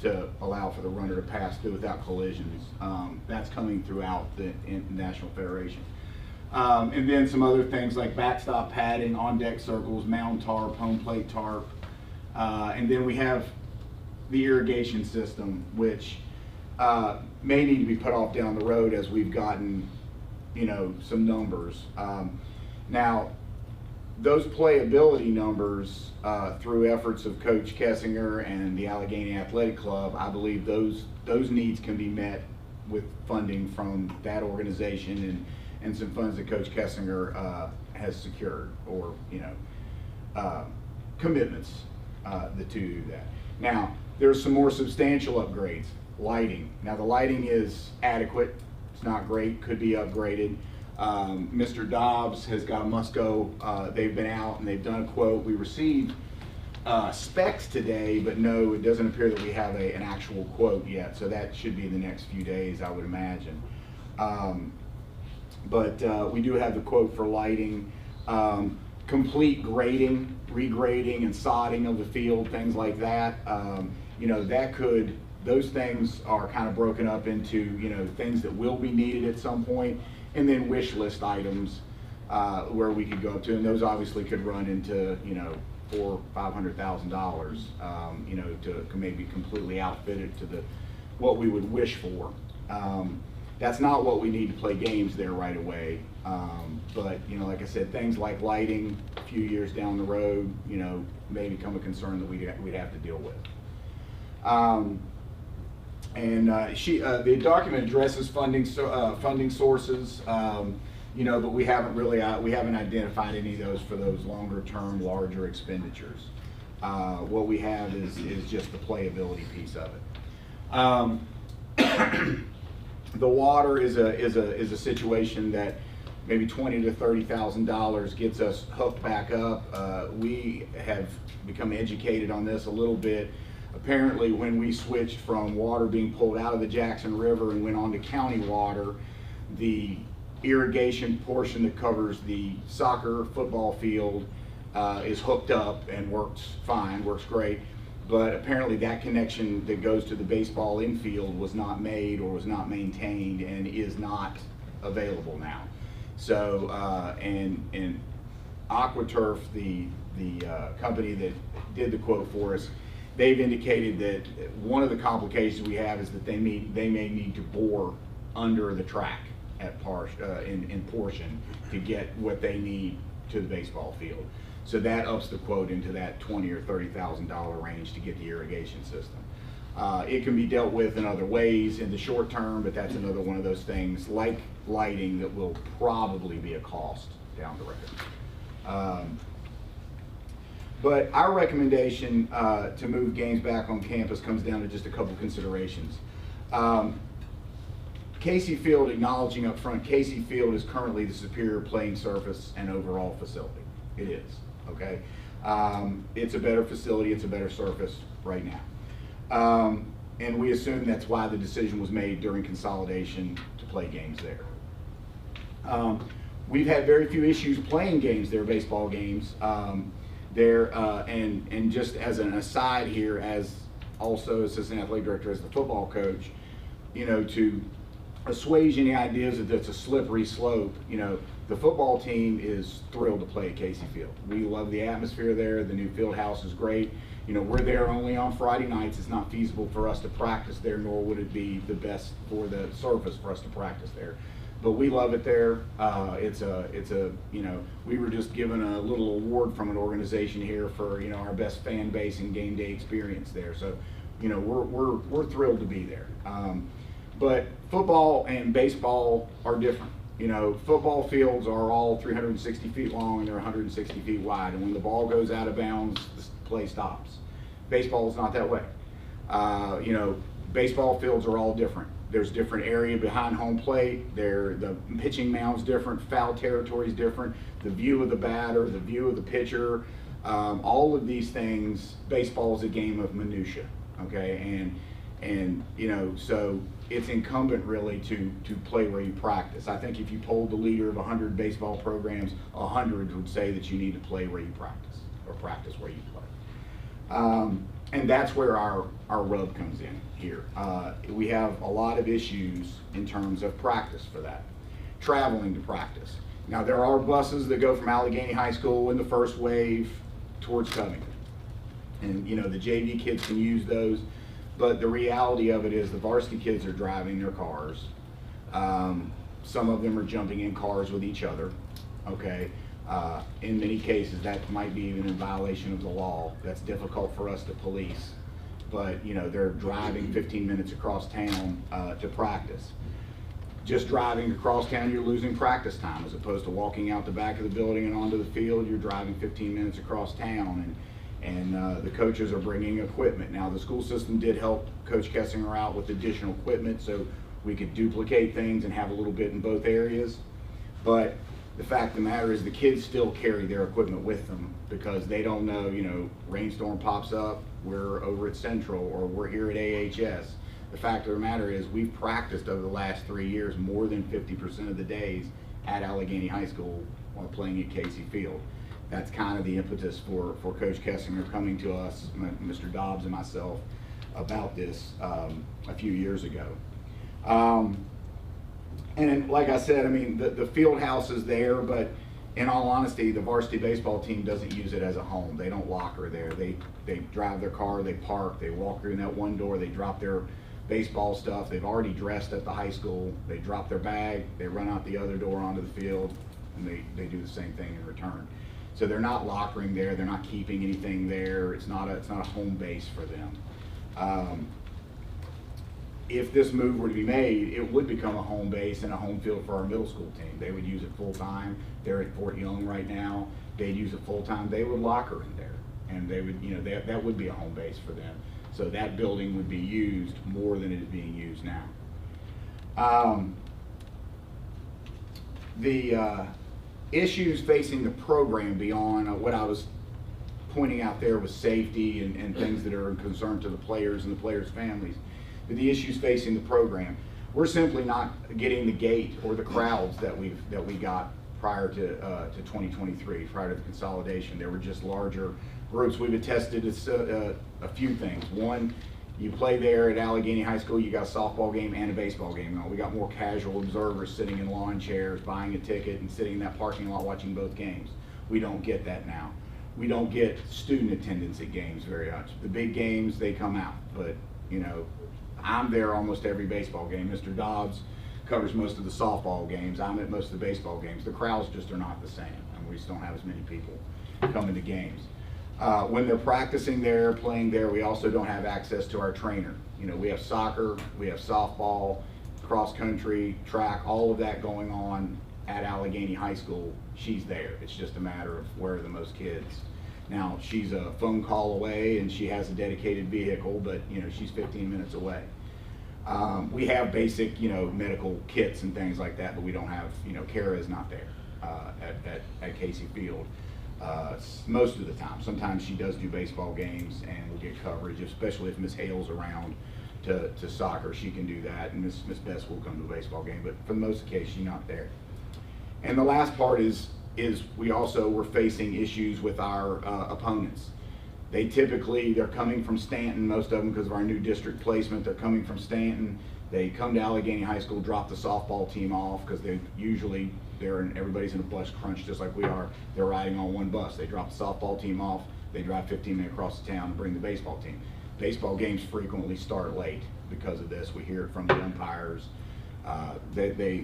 to allow for the runner to pass through without collisions. That's coming throughout the National Federation. And then some other things like backstop padding, on-deck circles, mound tarp, home plate tarp. And then we have the irrigation system, which may need to be put off down the road as we've gotten, you know, some numbers. Now, those playability numbers, through efforts of Coach Kessinger and the Allegheny Athletic Club, I believe those needs can be met with funding from that organization and some funds that Coach Kessinger has secured, or, you know, commitments to do that. Now, there's some more substantial upgrades. Lighting. Now, the lighting is adequate. It's not great, could be upgraded. Mr. Dobbs has got Musco. They've been out and they've done a quote. We received specs today, but no, it doesn't appear that we have an actual quote yet. So that should be in the next few days, I would imagine. But we do have the quote for lighting, complete grading, regrading and sodding of the field, things like that. You know, those things are kind of broken up into, you know, things that will be needed at some point, and then wish list items where we could go up to, and those obviously could run into, you know, $400,000 or $500,000, you know, to maybe completely outfit it to what we would wish for. That's not what we need to play games there right away. But, you know, like I said, things like lighting a few years down the road, you know, may become a concern that we'd have to deal with. The document addresses funding sources, you know, but we haven't identified any of those for those longer term, larger expenditures. What we have is just the playability piece of it. The water is a situation that maybe $20,000 to $30,000 gets us hooked back up. We have become educated on this a little bit. Apparently, when we switched from water being pulled out of the Jackson River and went on to county water, the irrigation portion that covers the soccer football field is hooked up and works fine, works great. But apparently that connection that goes to the baseball infield was not made or was not maintained and is not available now. So, and AquaTurf, the company that did the quote for us, they've indicated that one of the complications we have is that they may need to bore under the track at in portion to get what they need to the baseball field. So that ups the quote into that $20,000 or $30,000 range to get the irrigation system. It can be dealt with in other ways in the short term, but that's another one of those things like lighting that will probably be a cost down the road. But our recommendation to move games back on campus comes down to just a couple considerations. Casey Field, acknowledging up front, Casey Field is currently the superior playing surface and overall facility. It is, okay? It's a better facility, it's a better surface right now. And we assume that's why the decision was made during consolidation to play games there. We've had very few issues playing games there, baseball games. And just as an aside here, as also assistant athletic director, as the football coach, you know, to assuage any ideas that it's a slippery slope, you know, the football team is thrilled to play at Casey Field. We love the atmosphere there. The new field house is great. You know, we're there only on Friday nights. It's not feasible for us to practice there, nor would it be the best for the surface for us to practice there. But we love it there. It's a, you know, we were just given a little award from an organization here for, you know, our best fan base and game day experience there. So, you know, we're thrilled to be there. But football and baseball are different. You know, football fields are all 360 feet long and they're 160 feet wide. And when the ball goes out of bounds, the play stops. Baseball is not that way. You know, baseball fields are all different. There's different area behind home plate. The pitching mound's different, foul territory's different, the view of the batter, the view of the pitcher, all of these things. Baseball is a game of minutia, okay? And you know, so it's incumbent really to play where you practice. I think if you polled the leader of 100 baseball programs, 100 would say that you need to play where you practice, or practice where you play. And that's where our rub comes in here. We have a lot of issues in terms of practice for that, traveling to practice. Now there are buses that go from Allegheny High School in the first wave towards Covington. And you know, the JV kids can use those, but the reality of it is the varsity kids are driving their cars. Some of them are jumping in cars with each other, okay? In many cases, that might be even in violation of the law. That's difficult for us to police. But, you know, they're driving 15 minutes across town to practice. Just driving across town, you're losing practice time. As opposed to walking out the back of the building and onto the field, you're driving 15 minutes across town. And the coaches are bringing equipment. Now, the school system did help Coach Kessinger out with additional equipment so we could duplicate things and have a little bit in both areas. But the fact of the matter is the kids still carry their equipment with them because they don't know, you know, rainstorm pops up, we're over at Central, or we're here at AHS. The fact of the matter is we've practiced over the last 3 years more than 50% of the days at Allegheny High School while playing at Casey Field. That's kind of the impetus for Coach Kessinger coming to us, Mr. Dobbs and myself, about this a few years ago. And like I said, I mean, the field house is there, but in all honesty, the varsity baseball team doesn't use it as a home. They don't locker there. They drive their car, they park, they walk through that one door, they drop their baseball stuff. They've already dressed at the high school. They drop their bag, they run out the other door onto the field, and they do the same thing in return. So they're not lockering there, they're not keeping anything there. It's not a home base for them. If this move were to be made, it would become a home base and a home field for our middle school team. They would use it full time. They're at Fort Young right now. They'd use it full time. They would locker in there, and they would, you know, that would be a home base for them. So that building would be used more than it is being used now. The issues facing the program beyond what I was pointing out there was safety and things that are a concern to the players and the players' families. But the issues facing the program, we're simply not getting the gate or the crowds that we got prior to 2023, prior to the consolidation. There were just larger groups. We've attested to a few things. One, you play there at Allegheny High School, you got a softball game and a baseball game. We got more casual observers sitting in lawn chairs, buying a ticket and sitting in that parking lot watching both games. We don't get that now. We don't get student attendance at games very much. The big games, they come out, but you know, I'm there almost every baseball game. Mr. Dobbs covers most of the softball games. I'm at most of the baseball games. The crowds just are not the same, and we just don't have as many people coming to games. When they're practicing there, playing there, we also don't have access to our trainer. You know, we have soccer, we have softball, cross country, track, all of that going on at Allegheny High School. She's there. It's just a matter of where are the most kids. Now, she's a phone call away and she has a dedicated vehicle, but you know, she's 15 minutes away. We have basic, you know, medical kits and things like that, but we don't have, you know, Kara is not there at Casey Field most of the time. Sometimes she does do baseball games and we'll get coverage, especially if Miss Hale's around to soccer. She can do that, and Miss Bess will come to a baseball game, but for the most of the case, she's not there. And the last part is we also were facing issues with our opponents. They're coming from Stanton, most of them because of our new district placement. They're coming from Stanton. They come to Allegheny High School, drop the softball team off because everybody's in a bus crunch just like we are. They're riding on one bus. They drop the softball team off. They drive 15 minutes across the town to bring the baseball team. Baseball games frequently start late because of this. We hear it from the umpires.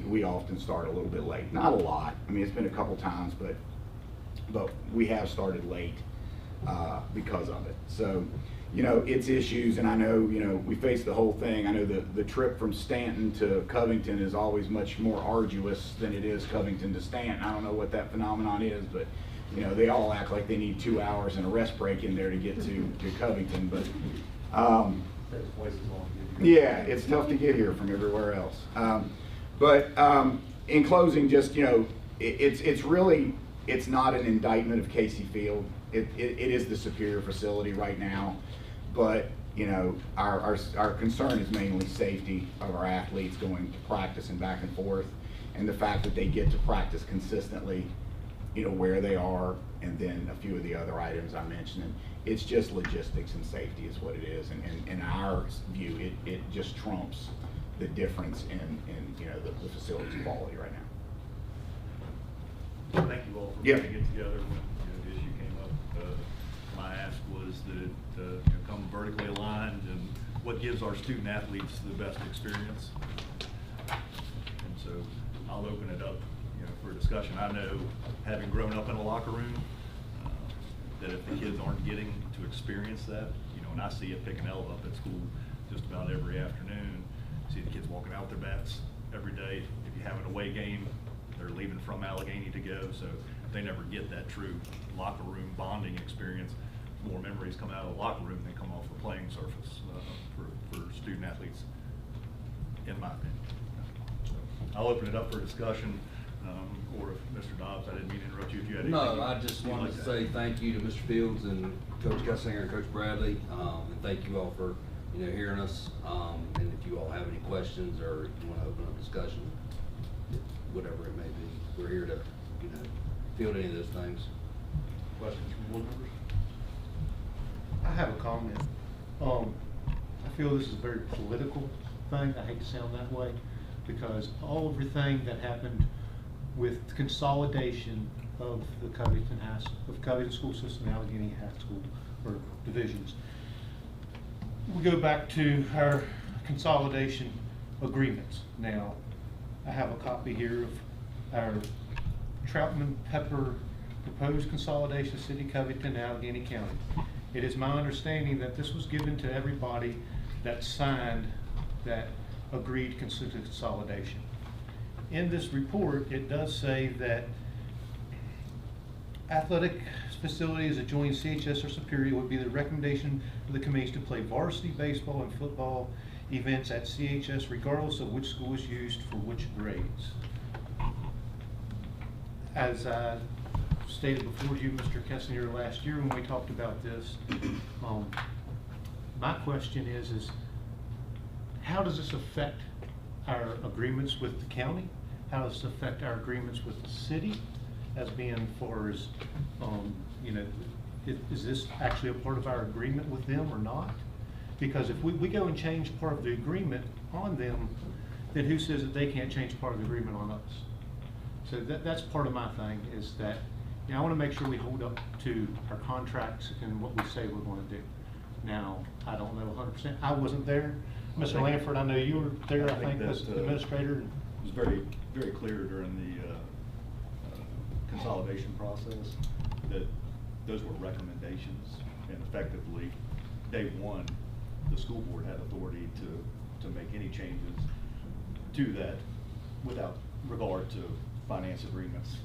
We often start a little bit late. Not a lot. I mean, it's been a couple times, but we have started late because of it. So, it's issues, and I know, we face the whole thing. I know the trip from Stanton to Covington is always much more arduous than it is Covington to Stanton. I don't know what that phenomenon is, but, they all act like they need 2 hours and a rest break in there to get to Covington, but, yeah, it's tough to get here from everywhere else. In closing, just, it's not an indictment of Casey Field. It is the superior facility right now, but our concern is mainly safety of our athletes going to practice and back and forth, and the fact that they get to practice consistently, where they are, and then a few of the other items I mentioned. And it's just logistics and safety is what it is, and in our view, it just trumps the difference in the facility's quality right now. Thank you all for Yeah. putting it together when the issue came up. My ask was that it come vertically aligned and what gives our student athletes the best experience. And so I'll open it up for discussion. I know, having grown up in a locker room, that if the kids aren't getting to experience that, and I see it picking L up at school just about every afternoon, see the kids walking out with their bats every day. If you have an away game, they're leaving from Allegheny to go, so they never get that true locker room bonding experience. More memories come out of the locker room than come off the playing surface for student athletes, in my opinion. So I'll open it up for discussion, or if Mr. Dobbs, I didn't mean to interrupt you if you had anything. No, I just wanted to say thank you to Mr. Fields and Coach Kessinger and Coach Bradley, and thank you all for hearing us. And if you all have any questions or you want to open up discussion, whatever it may be, we're here to field any of those things. Questions from board members? I have a comment. I feel this is a very political thing. I hate to sound that way, because everything that happened with consolidation of the Covington school system and Allegheny High School, or divisions, we go back to our consolidation agreements. Now, I have a copy here of our Troutman Pepper proposed consolidation of City Covington and Allegheny County. It is my understanding that this was given to everybody that signed that agreed to consolidation. In this report, it does say that athletic facilities adjoining CHS or Superior would be the recommendation for the committees to play varsity baseball and football events at CHS regardless of which school is used for which grades. As I stated before you, Mr. Kessinger, last year when we talked about this, my question is how does this affect our agreements with the county? How does this affect our agreements with the city as being far as, is this actually a part of our agreement with them or not? Because if we go and change part of the agreement on them, then who says that they can't change part of the agreement on us? So that's part of my thing, is that I want to make sure we hold up to our contracts and what we say we're going to do. Now, I don't know 100%. I wasn't there. Mr. Lanford, I know you were there, I think, as the administrator. It was very, very clear during the consolidation process that those were recommendations, and effectively, day one, the school board had authority to make any changes to that without regard to finance agreements,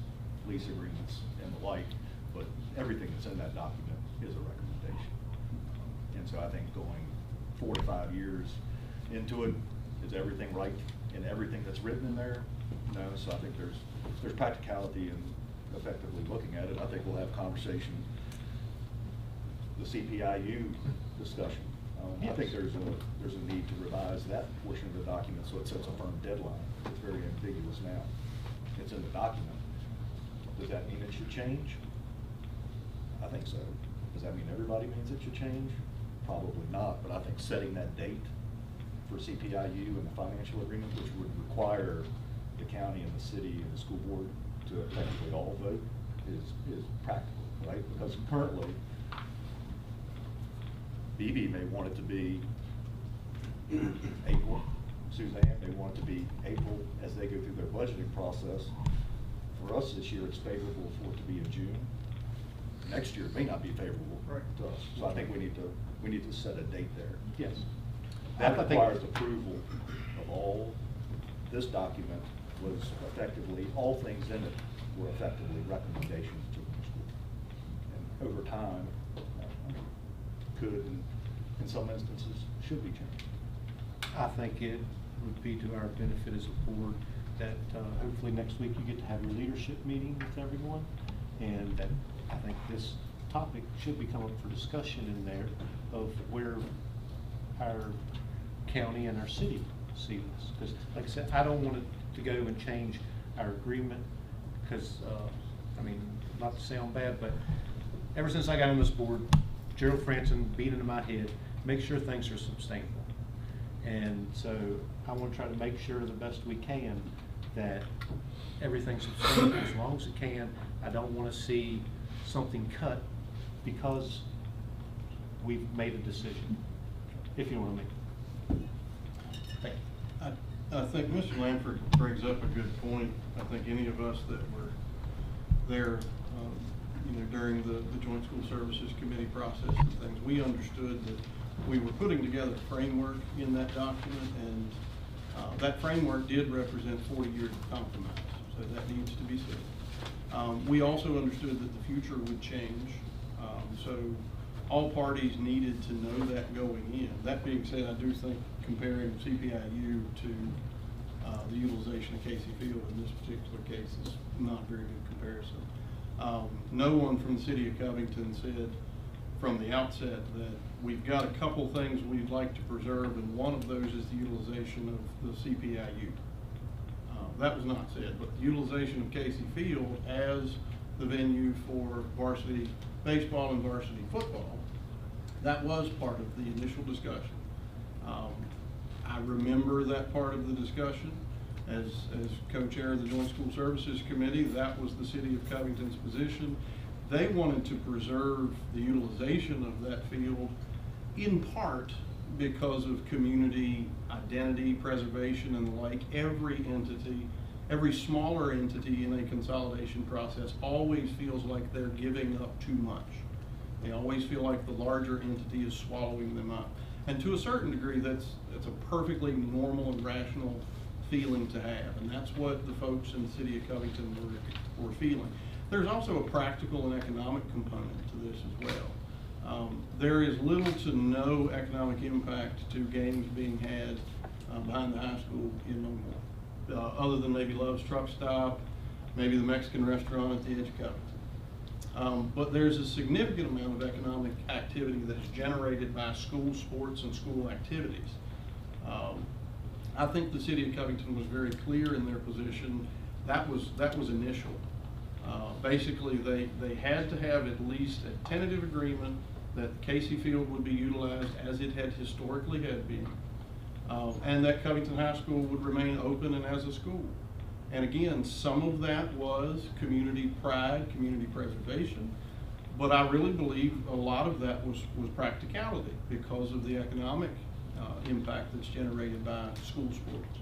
lease agreements, and the like, but everything that's in that document is a recommendation. And so I think going 4 to 5 years into it, is everything right in everything that's written in there? No, so I think there's practicality in effectively looking at it. I think we'll have conversation, the CPIU discussion. I think there's a need to revise that portion of the document so it sets a firm deadline. It's very ambiguous now. It's in the document, Does that mean it should change? I think so. Does that mean everybody means it should change? Probably not, but I think setting that date for CPIU and the financial agreement, which would require the county and the city and the school board to technically all vote, is practical, right? Because currently, BB may want it to be April, Suzanne may want it to be April as they go through their budgeting process. For us this year, it's favorable for it to be in June. Next year, it may not be favorable to us. So I think we need to set a date there. Yes. That I think- requires approval of all. This document was effectively, all things in it were effectively recommendations to the school. And over time, could, and in some instances, should be changed. I think it would be to our benefit as a board that hopefully next week you get to have your leadership meeting with everyone, and that I think this topic should become up for discussion in there of where our county and our city see this. Because like I said, I don't want it to go and change our agreement because, I mean, not to sound bad, but ever since I got on this board, Gerald Franson beat into my head, make sure things are sustainable. And so I want to try to make sure the best we can that everything's sustainable as long as it can. I don't want to see something cut because we've made a decision, if you know what I mean. Thank you. I think Mr. Lanford brings up a good point. I think any of us that were there, during the Joint School Services Committee process and things, we understood that we were putting together a framework in that document, and that framework did represent 40 years of compromise, so that needs to be said. We also understood that the future would change, so all parties needed to know that going in. That being said, I do think comparing CPIU to the utilization of Casey Field in this particular case is not a very good comparison. No one from the city of Covington said from the outset that we've got a couple things we'd like to preserve, and one of those is the utilization of the CPIU. That was not said, but the utilization of Casey Field as the venue for varsity baseball and varsity football, that was part of the initial discussion. I remember that part of the discussion. As co-chair of the Joint School Services Committee, that was the city of Covington's position. They wanted to preserve the utilization of that field in part because of community identity, preservation, and the like. Every entity, every smaller entity in a consolidation process always feels like they're giving up too much. They always feel like the larger entity is swallowing them up. And to a certain degree, that's a perfectly normal and rational feeling to have, and that's what the folks in the city of Covington were feeling. There's also a practical and economic component to this as well. There is little to no economic impact to games being had behind the high school in Longhorn, other than maybe Love's Truck Stop, maybe the Mexican restaurant at the edge of Covington. But there's a significant amount of economic activity that is generated by school sports and school activities. I think the city of Covington was very clear in their position. That was initial. Basically, they had to have at least a tentative agreement that Casey Field would be utilized as it had historically had been, and that Covington High School would remain open and as a school. And again, some of that was community pride, community preservation, but I really believe a lot of that was practicality because of the economic impact that's generated by school sports.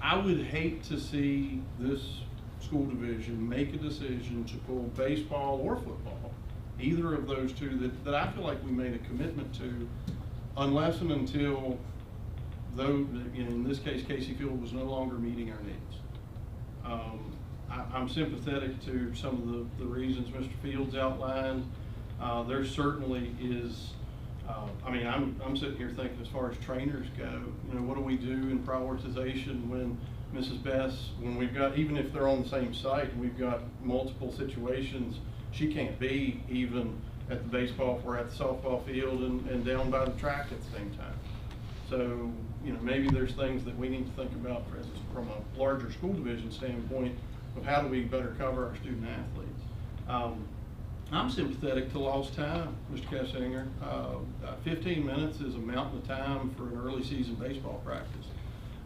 I would hate to see this school division make a decision to pull baseball or football, either of those two that I feel like we made a commitment to, unless and until, though, in this case, Casey Field was no longer meeting our needs. I'm sympathetic to some of the reasons Mr. Fields outlined. There certainly is, I'm sitting here thinking as far as trainers go, what do we do in prioritization when Mrs. Bess, when we've got, even if they're on the same site, and we've got multiple situations, she can't be even at the baseball or at the softball field and down by the track at the same time. So, maybe there's things that we need to think about from a larger school division standpoint of how do we better cover our student athletes. I'm sympathetic to lost time, Mr. Kessinger. 15 minutes is a mountain of time for an early season baseball practice.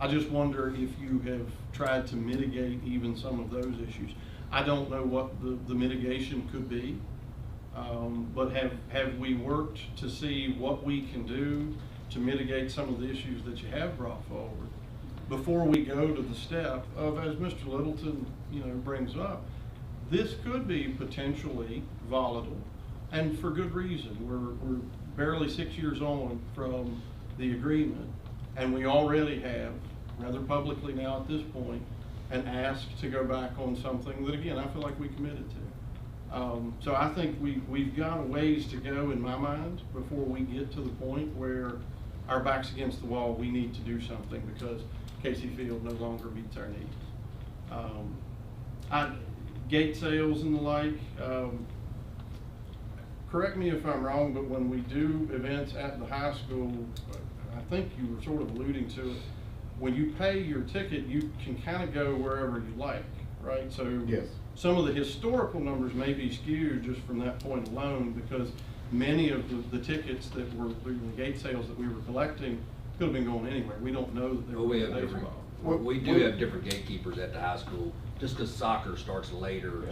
I just wonder if you have tried to mitigate even some of those issues. I don't know what the mitigation could be, but have we worked to see what we can do to mitigate some of the issues that you have brought forward before we go to the step of, as Mr. Littleton, brings up, this could be potentially volatile, and for good reason. We're barely 6 years on from the agreement, and we already have, rather publicly now at this point, an ask to go back on something that, again, I feel like we committed to. So I think we've got a ways to go in my mind before we get to the point where our back's against the wall, we need to do something because Casey Field no longer meets our needs. Gate sales and the like, correct me if I'm wrong, but when we do events at the high school, I think you were sort of alluding to it, when you pay your ticket, you can kind of go wherever you like, right? So yes. Some of the historical numbers may be skewed just from that point alone, because many of the tickets that were through the gate sales that we were collecting could have been going anywhere. We don't know that they were we have different, we do have different gatekeepers at the high school, just because soccer starts later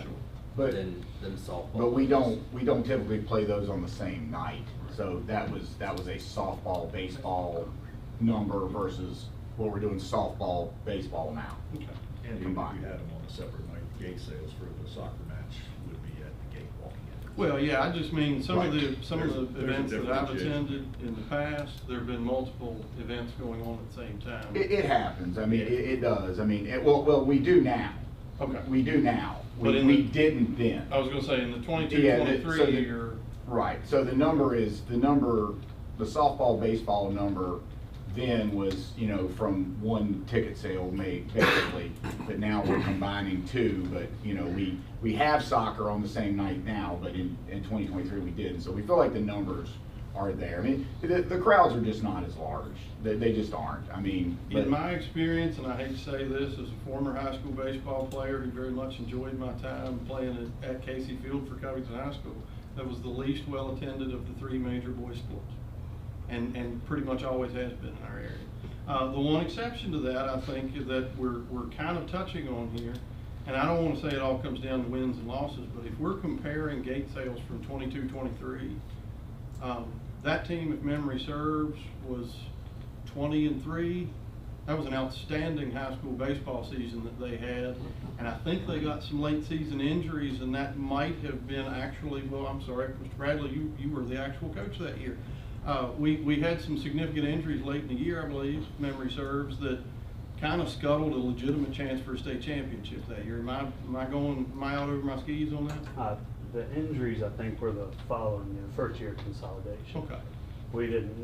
than softball. But we don't typically play those on the same night. So that was a softball, baseball number versus what we're doing softball, baseball now. Okay. And even if you had them on a separate night, gate sales for the soccer match would be at the gate walking in. Well, yeah, I just mean some of the There's events a that I've differentiation. attended in the past, there have been multiple events going on at the same time. It happens. I mean, it does. I mean, well, we do now. Okay. We do now. But We didn't then. I was gonna say, in the 22, Yeah, 23 year. Right, so the softball, baseball number then was, from one ticket sale made basically, but now we're combining two, but, we have soccer on the same night now, but in 2023 we didn't, so we feel like the numbers are there. I mean, the crowds are just not as large, they just aren't, I mean. In my experience, and I hate to say this, as a former high school baseball player who very much enjoyed my time playing at Casey Field for Covington High School, that was the least well attended of the three major boys sports, and pretty much always has been in our area. The one exception to that, I think, is that we're kind of touching on here, and I don't want to say it all comes down to wins and losses, but if we're comparing gate sales from 22-23, that team, if memory serves, was 20-3. That was an outstanding high school baseball season that they had, and I think they got some late season injuries, and that might have been actually, well, I'm sorry, Mr. Bradley, you were the actual coach that year. We had some significant injuries late in the year, I believe, if memory serves, that kind of scuttled a legitimate chance for a state championship that year. Am I out over my skis on that? The injuries, I think, were the following year, first year consolidation. Okay. We didn't,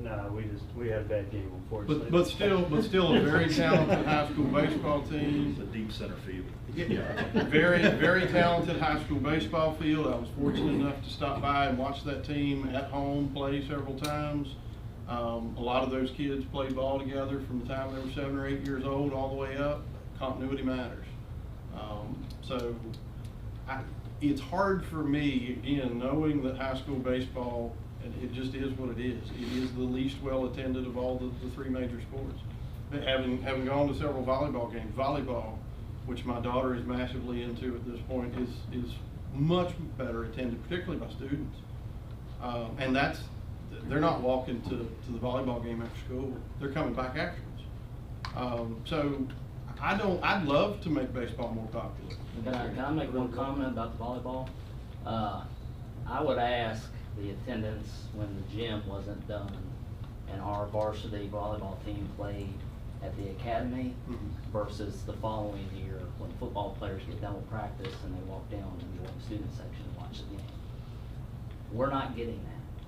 we had a bad game, unfortunately. But still a very talented high school baseball team. It's a deep center field. Yeah, very, very talented high school baseball field. I was fortunate enough to stop by and watch that team at home play several times. A lot of those kids played ball together from the time they were 7 or 8 years old all the way up. Continuity matters. It's hard for me, again, knowing that high school baseball, and it just is what it is. It is the least well attended of all the three major sports. Having gone to several volleyball games, volleyball, which my daughter is massively into at this point, is much better attended, particularly by students. And they're not walking to the volleyball game after school. They're coming back afterwards. So I'd love to make baseball more popular. Can I make one comment about the volleyball? I would ask the attendance when the gym wasn't done and our varsity volleyball team played at the academy versus the following year when football players get done with practice and they walk down and go in the student section and watch the game. We're not getting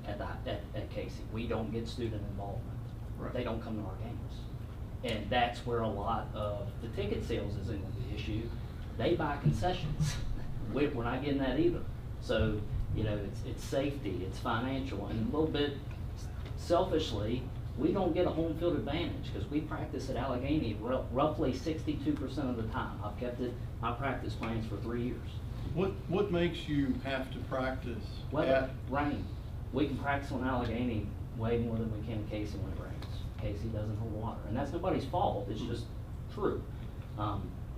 that at Casey. We don't get student involvement. Right. They don't come to our games. And that's where a lot of the ticket sales isn't going to be the issue. They buy concessions. We're not getting that either. So, it's safety, it's financial, and a little bit selfishly, we don't get a home field advantage because we practice at Allegheny roughly 62% of the time. I've kept my practice plans for 3 years. What makes you have to practice Weather, rain. We can practice on Allegheny way more than we can in Casey when it rains. Casey doesn't hold water, and that's nobody's fault. It's just true.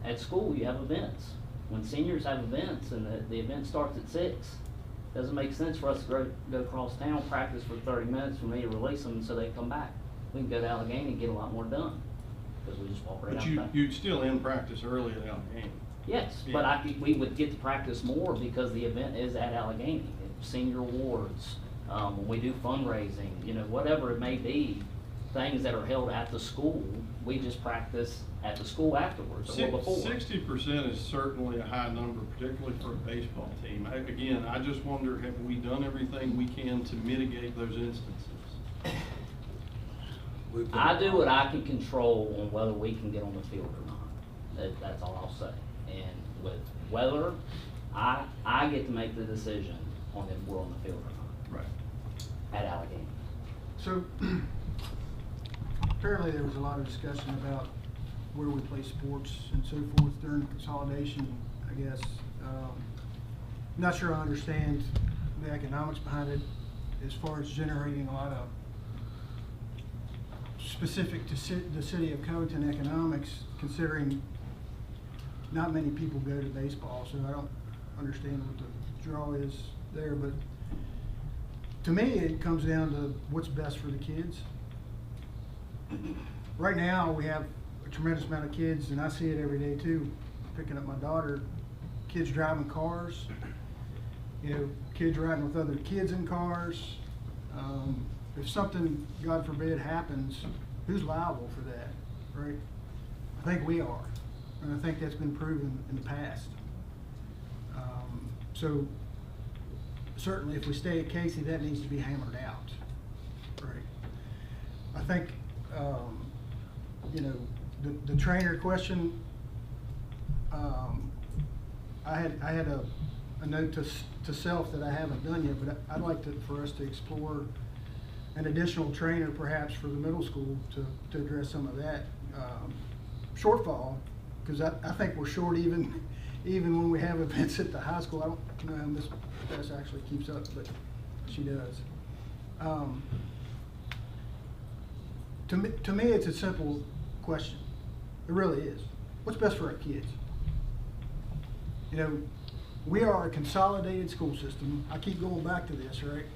At school, you have events. When seniors have events and the event starts at 6, doesn't make sense for us to go across town, practice for 30 minutes for me to release them so they come back. We can go to Allegheny and get a lot more done because we just walk right out the back. But you'd still end practice early at Allegheny. Yes, Yeah. but we would get to practice more because the event is at Allegheny. Senior awards, when we do fundraising, you know, whatever it may be, things that are held at the school, we just practice at the school afterwards or before. 60% is certainly a high number, particularly for a baseball team. Again, I just wonder, have we done everything we can to mitigate those instances? I do what I can control on whether we can get on the field or not. That's all I'll say. And with weather, I get to make the decision on if we're on the field or not. Right. At Allegheny. So apparently there was a lot of discussion about where we play sports and so forth during the consolidation, I guess. Not sure I understand the economics behind it as far as generating a lot of specific to the city of Covington economics, considering not many people go to baseball, so I don't understand what the draw is there. But to me, it comes down to what's best for the kids. Right now, we have a tremendous amount of kids, and I see it every day too, picking up my daughter, kids driving cars, you know, kids riding with other kids in cars. If something, God forbid, happens, who's liable for that, right? I think we are, and I think that's been proven in the past. So certainly if we stay at Casey, that needs to be hammered out, right? I think, you know, the trainer question, I had a note to self that I haven't done yet, but I'd like for us to explore an additional trainer perhaps for the middle school to address some of that shortfall, because I think we're short even when we have events at the high school. I don't know how Ms. Bess actually keeps up, but she does. To me, it's a simple question. It really is. What's best for our kids? You know, we are a consolidated school system. I keep going back to this, right?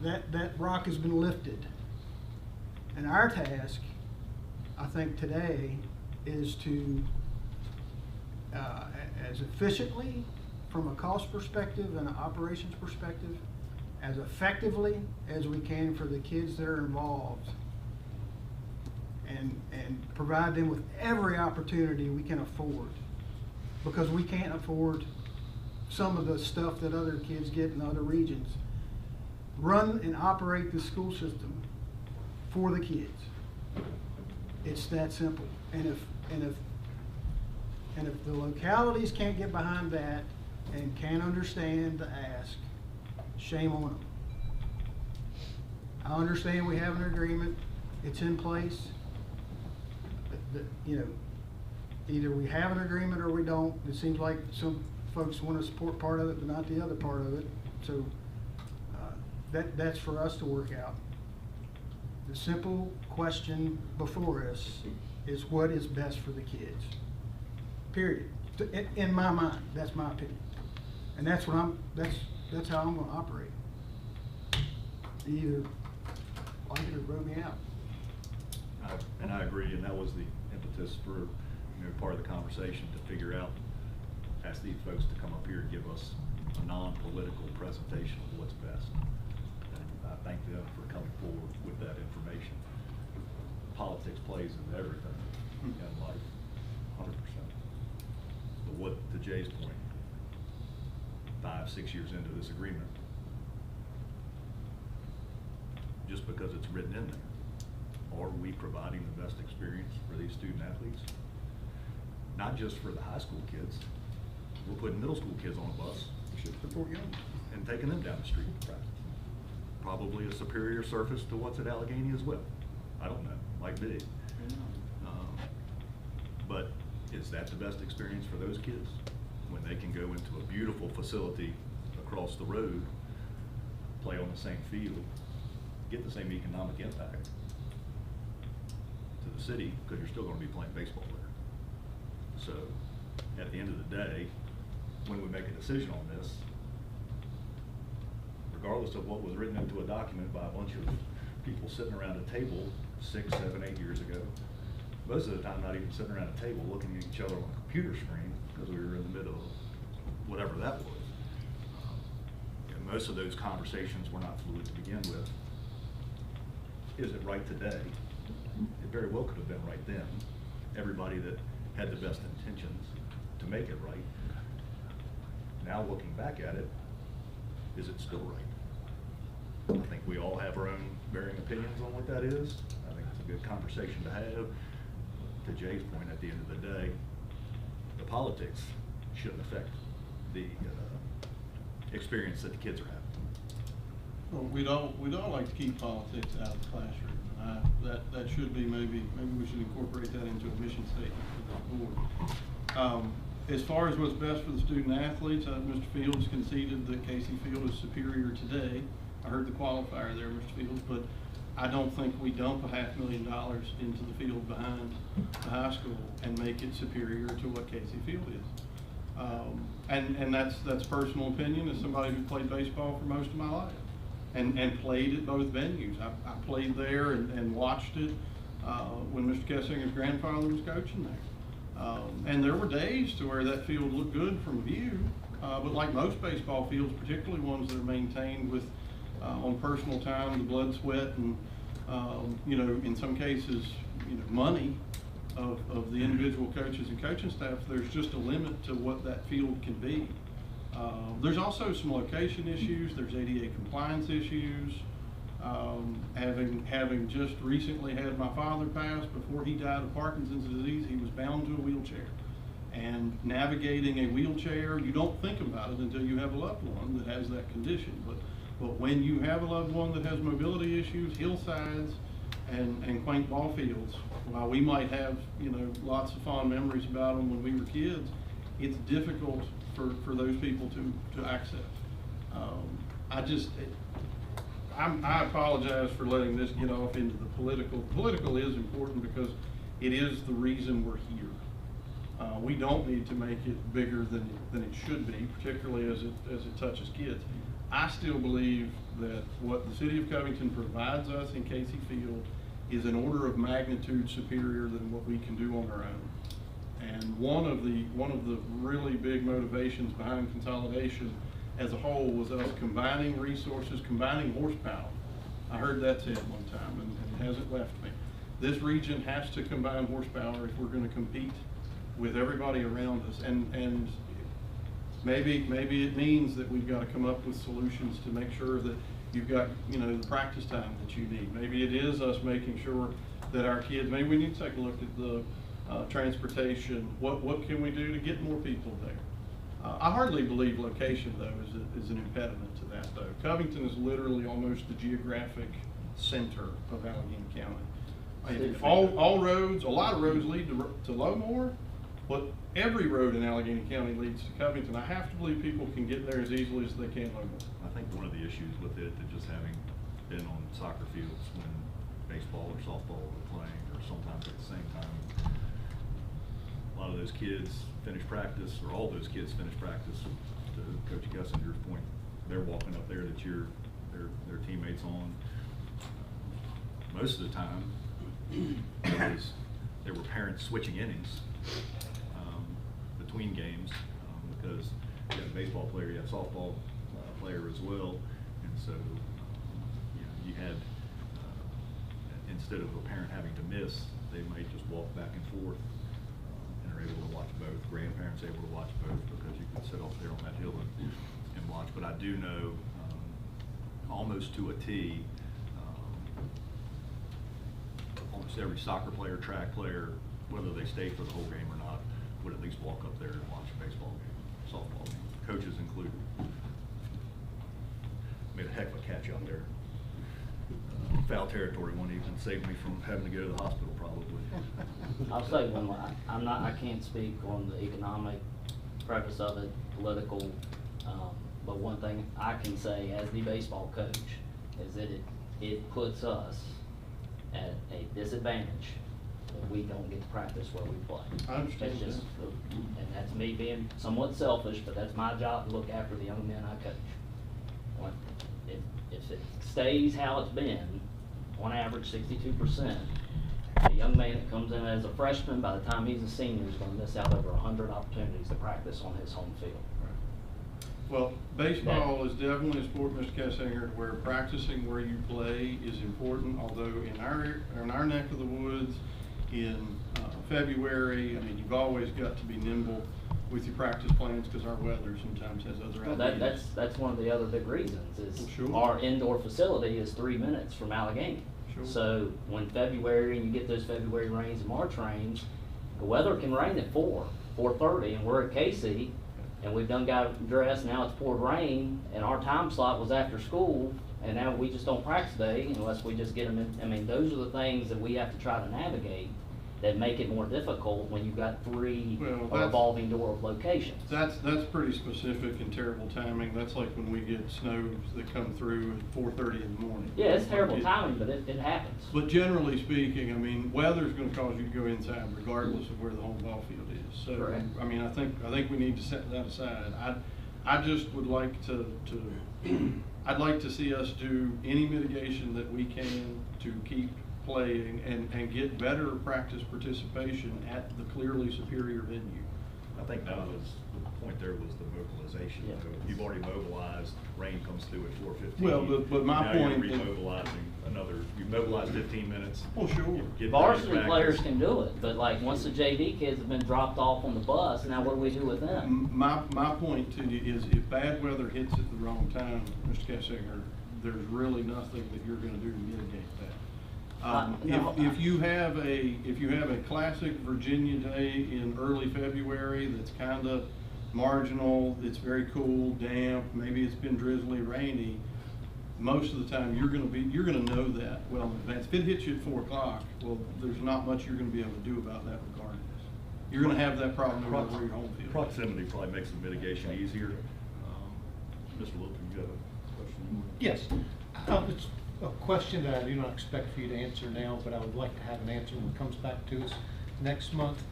That rock has been lifted. And our task, I think today, is to, as efficiently, from a cost perspective and an operations perspective, as effectively as we can for the kids that are involved, and provide them with every opportunity we can afford, because we can't afford some of the stuff that other kids get in other regions. Run and operate the school system for the kids. It's that simple. And if the localities can't get behind that and can't understand the ask, shame on them. I understand we have an agreement, it's in place. You know, either we have an agreement or we don't. It seems like some folks want to support part of it, but not the other part of it. So that's for us to work out. The simple question before us is what is best for the kids. Period. In my mind, that's my opinion, and that's how I'm going to operate. Either like it or throw me out. And I agree, and that was the impetus for, part of the conversation to figure out, ask these folks to come up here and give us a non-political presentation of what's best. And I thank them for coming forward with that information. Politics plays into everything in life, 100%. But what, to Jay's point, 5, 6 years into this agreement, just because it's written in there, are we providing the best experience for these student athletes? Not just for the high school kids. We're putting middle school kids on a bus. We should support young. And taking them down the street to practice. probably a superior surface to what's at Allegheny as well. I don't know, might be. But is that the best experience for those kids? When they can go into a beautiful facility across the road, play on the same field, get the same economic impact to the city, because you're still gonna be playing baseball there. So, at the end of the day, when we make a decision on this, regardless of what was written into a document by a bunch of people sitting around a table 6, 7, 8 years ago, most of the time not even sitting around a table looking at each other on a computer screen, because we were in the middle of whatever that was. And most of those conversations were not fluid to begin with. Is it right today? It very well could have been right then. Everybody that had the best intentions to make it right. Now looking back at it, is it still right? I think we all have our own varying opinions on what that is. I think it's a good conversation to have. To Jay's point, at the end of the day, the politics shouldn't affect the experience that the kids are having. Well, we'd all like to keep politics out of the classroom. That should be maybe we should incorporate that into a mission statement for the board. As far as what's best for the student athletes, Mr. Fields conceded that Casey Field is superior today. I heard the qualifier there, Mr. Fields, but I don't think we dump $500,000 into the field behind the high school and make it superior to what Casey Field is. And that's personal opinion as somebody who played baseball for most of my life and played at both venues. I played there and watched it when Mr. Kessinger's grandfather was coaching there. And there were days to where that field looked good from a view, but like most baseball fields, particularly ones that are maintained with on personal time, the blood, sweat, and in some cases, money of the individual coaches and coaching staff, there's just a limit to what that field can be. There's also some location issues. There's ADA compliance issues. Having just recently had my father pass, before he died of Parkinson's disease, he was bound to a wheelchair. And navigating a wheelchair, you don't think about it until you have a loved one that has that condition. But when you have a loved one that has mobility issues, hillsides and quaint ball fields, while we might have lots of fond memories about them when we were kids, it's difficult for those people to access. I apologize for letting this get off into the political. Political is important because it is the reason we're here. We don't need to make it bigger than it should be, particularly as it touches kids. I still believe that what the city of Covington provides us in Casey Field is an order of magnitude superior than what we can do on our own. And one of the really big motivations behind consolidation as a whole was us combining resources, combining horsepower. I heard that said one time, and it hasn't left me. This region has to combine horsepower if we're going to compete with everybody around us. And maybe it means that we've got to come up with solutions to make sure that you've got the practice time that you need. Maybe it is us making sure that our kids. Maybe we need to take a look at the transportation. What can we do to get more people there? I hardly believe location, though, is an impediment to that, though. Covington is literally almost the geographic center of Allegheny County. All roads, a lot of roads lead to Lowmore, but every road in Allegheny County leads to Covington. I have to believe people can get there as easily as they can Lowmore. I think one of the issues with it, just having been on soccer fields when baseball or softball were playing, or sometimes at the same time, a lot of those kids finish practice, or all those kids finish practice, to Coach Gessinger's point, they're walking up there that their teammates on. Most of the time, there were parents switching innings between games because you have a baseball player, you have a softball player as well, and so you had instead of a parent having to miss, they might just walk back and forth and are able to watch both. Grandparents able to watch both because you can sit up there on that hill and watch. But I do know almost to a T, almost every soccer player, track player, whether they stay for the whole game or not, would at least walk up there and watch a baseball game, softball game, coaches included. Made a heck of a catch out there. foul territory one evening, saved me from having to go to the hospital probably. I'll say one more. I can't speak on the economic preface of it, political, but one thing I can say as the baseball coach is that it puts us at a disadvantage that we don't get to practice where we play. I understand It's just, that. and that's me being somewhat selfish, but that's my job to look after the young men I coach. When- If it stays how it's been, on average 62%, a young man that comes in as a freshman, by the time he's a senior, is gonna miss out over 100 opportunities to practice on his home field. Well, baseball is definitely a sport, Mr. Kessinger, where practicing where you play is important, although in our neck of the woods, in February, I mean, you've always got to be nimble with your practice plans, because our weather sometimes has other Well, ideas. that's one of the other big reasons, is Well, sure. our indoor facility is 3 minutes from Allegheny. Sure. So when February, and you get those February rains and March rains, the weather can rain at 4:30, and we're at KC, and we've done got dressed, now it's poured rain, and our time slot was after school, and now we just don't practice today unless we just get them in. I mean, those are the things that we have to try to navigate that make it more difficult when you've got three revolving door of locations. That's pretty specific and terrible timing. That's like when we get snows that come through at 4:30 in the morning. Yeah, it's terrible timing, but it happens. But generally speaking, I mean, weather's gonna cause you to go inside regardless of where the home ball field is. So, Correct. I mean, I think we need to set that aside. I just would like to I'd like to see us do any mitigation that we can to keep playing and get better practice participation at the clearly superior venue. I think that was, the point there was the mobilization. Yeah. You've already mobilized, rain comes through at 4:15. Well, but my Now point you're is- remobilizing you mobilized 15 minutes. Well, sure. Get Varsity back. players can do it, but like, once the JV kids have been dropped off on the bus, now what do we do with them? My point to you is, if bad weather hits at the wrong time, Mr. Kessinger, there's really nothing that you're gonna do to mitigate that. No, If you have a classic Virginia day in early February that's kinda marginal, it's very cool, damp, maybe it's been drizzly, rainy, most of the time, you're gonna know that well in advance. If it hits you at 4 o'clock, well, there's not much you're gonna be able to do about that regardless. You're gonna have that problem no matter where your home field is. Proximity probably makes the mitigation easier. Mr. Wilton, you got a question? Yes. It's a question that I do not expect for you to answer now, but I would like to have an answer when it comes back to us next month.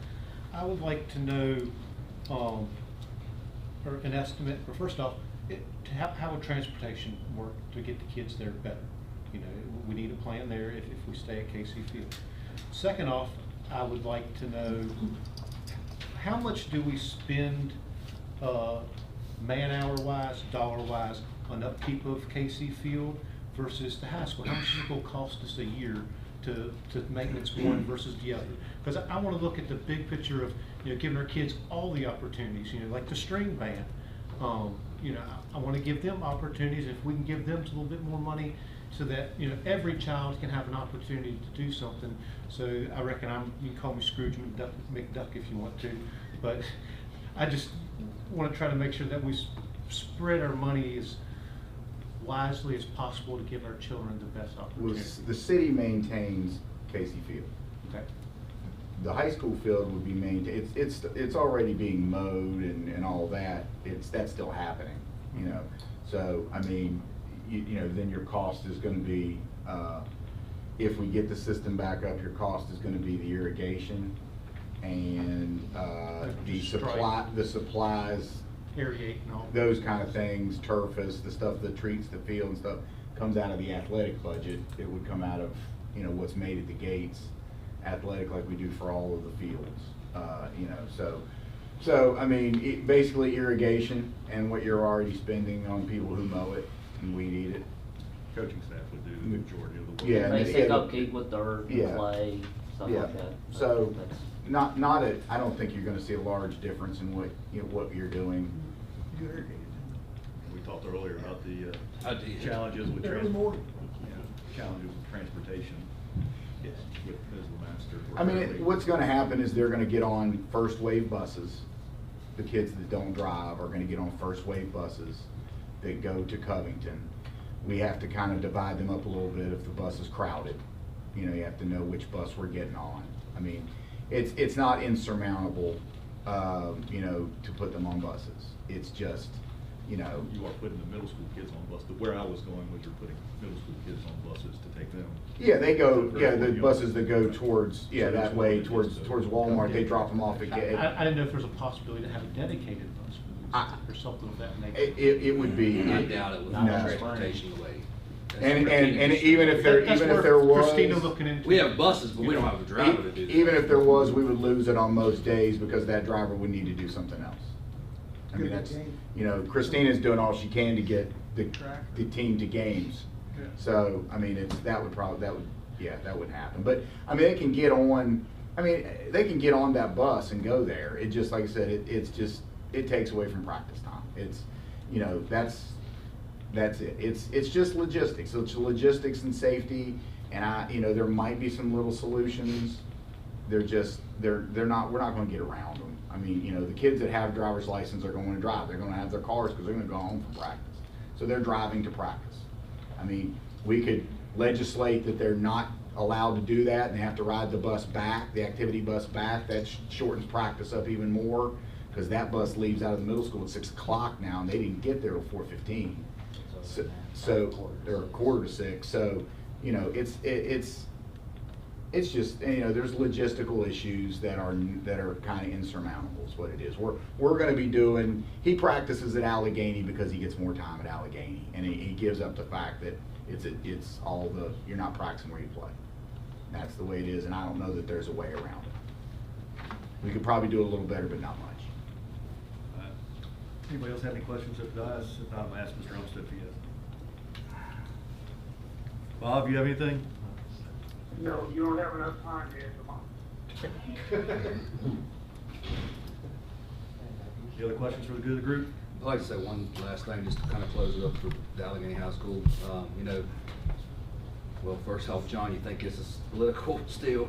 I would like to know, or an estimate, or first off, how would transportation work to get the kids there better? You know, we need a plan there if we stay at KC Field. Second off, I would like to know, how much do we spend man-hour wise, dollar wise, on upkeep of KC Field versus the high school? How much is it gonna cost us a year to maintenance one versus the other? Because I wanna look at the big picture of, you know, giving our kids all the opportunities, you know, like the string band. You know, I wanna give them opportunities, if we can give them a little bit more money, so that, you know, every child can have an opportunity to do something. So I reckon you can call me Scrooge McDuck if you want to, but I just wanna try to make sure that we spread our money as wisely as possible to give our children the best opportunity. The city maintains Casey Field. Okay. The high school field would be maintained, it's already being mowed and all that, that's still happening, you know? So, I mean, you know, then your cost is gonna be, if we get the system back up, your cost is gonna be the irrigation and, the supplies. Aerate and all. Those kind of things, turfus, the stuff that treats the field and stuff, comes out of the athletic budget. It would come out of, you know, what's made at the gates, athletic, like we do for all of the fields, you know, so I mean, basically irrigation and what you're already spending on people who mow it and weed eat it. Coaching staff would do the majority of the work. Yeah. Basic upkeep with dirt and Yeah. clay, stuff Yeah. like that. So, That's- I don't think you're gonna see a large difference in what, you know, what you're doing. We talked earlier about the I did. challenges with Every morning. challenges with transportation. Yes. With Ms. Lemaster. I mean, what's gonna happen is they're gonna get on first wave buses. The kids that don't drive are gonna get on first wave buses that go to Covington. we have to kind of divide them up a little bit if the bus is crowded. You know, you have to know which bus we're getting on. I mean, it's not insurmountable, you know, to put them on buses. It's just, you know. You are putting the middle school kids on buses. Where I was going was you're putting middle school kids on buses to take them. Yeah, they go, yeah, the young. buses that go towards, yeah, So that that's way, what it is, towards Walmart, they drop them off at. I didn't know if there's a possibility to have a dedicated bus or something of that nature. It would be. I doubt it with No. transportation away. And even if there was. Christina looking into. We have buses, but we don't have a driver to do that. Even if there was, we would lose it on most days because that driver would need to do something else. I mean, that's, you know, Christina's doing all she can to get the team to games. So, I mean, that would happen. But, I mean, they can get on, they can get on that bus and go there. It just, like I said, it takes away from practice time. It's, you know, that's it. It's just logistics. So it's logistics and safety, and you know, there might be some little solutions. We're not gonna get around them. I mean, you know, the kids that have driver's license are going to drive. They're gonna have their cars because they're gonna go home from practice. So they're driving to practice. I mean, we could legislate that they're not allowed to do that and they have to ride the bus back, the activity bus back. That shortens practice up even more because that bus leaves out of the middle school at 6 o'clock now and they didn't get there till 4:15. So they're 5:45. So, you know, it's just, you know, there's logistical issues that are kind of insurmountable is what it is. We're going to be doing, he practices at Allegheny because he gets more time at Allegheny, and he gives up the fact that you're not practicing where you play. That's the way it is, and I don't know that there's a way around it. We could probably do a little better, but not much. Anybody else have any questions of Dias? If not, I'm asking Mr. Olmsted if he has. Bob, you have anything? No, you don't have enough time to answer mine. Any other questions for the good of the group? I'd like to say one last thing, just to kind of close it up for the Allegheny High School. You know, well, first off, John, you think this is political still?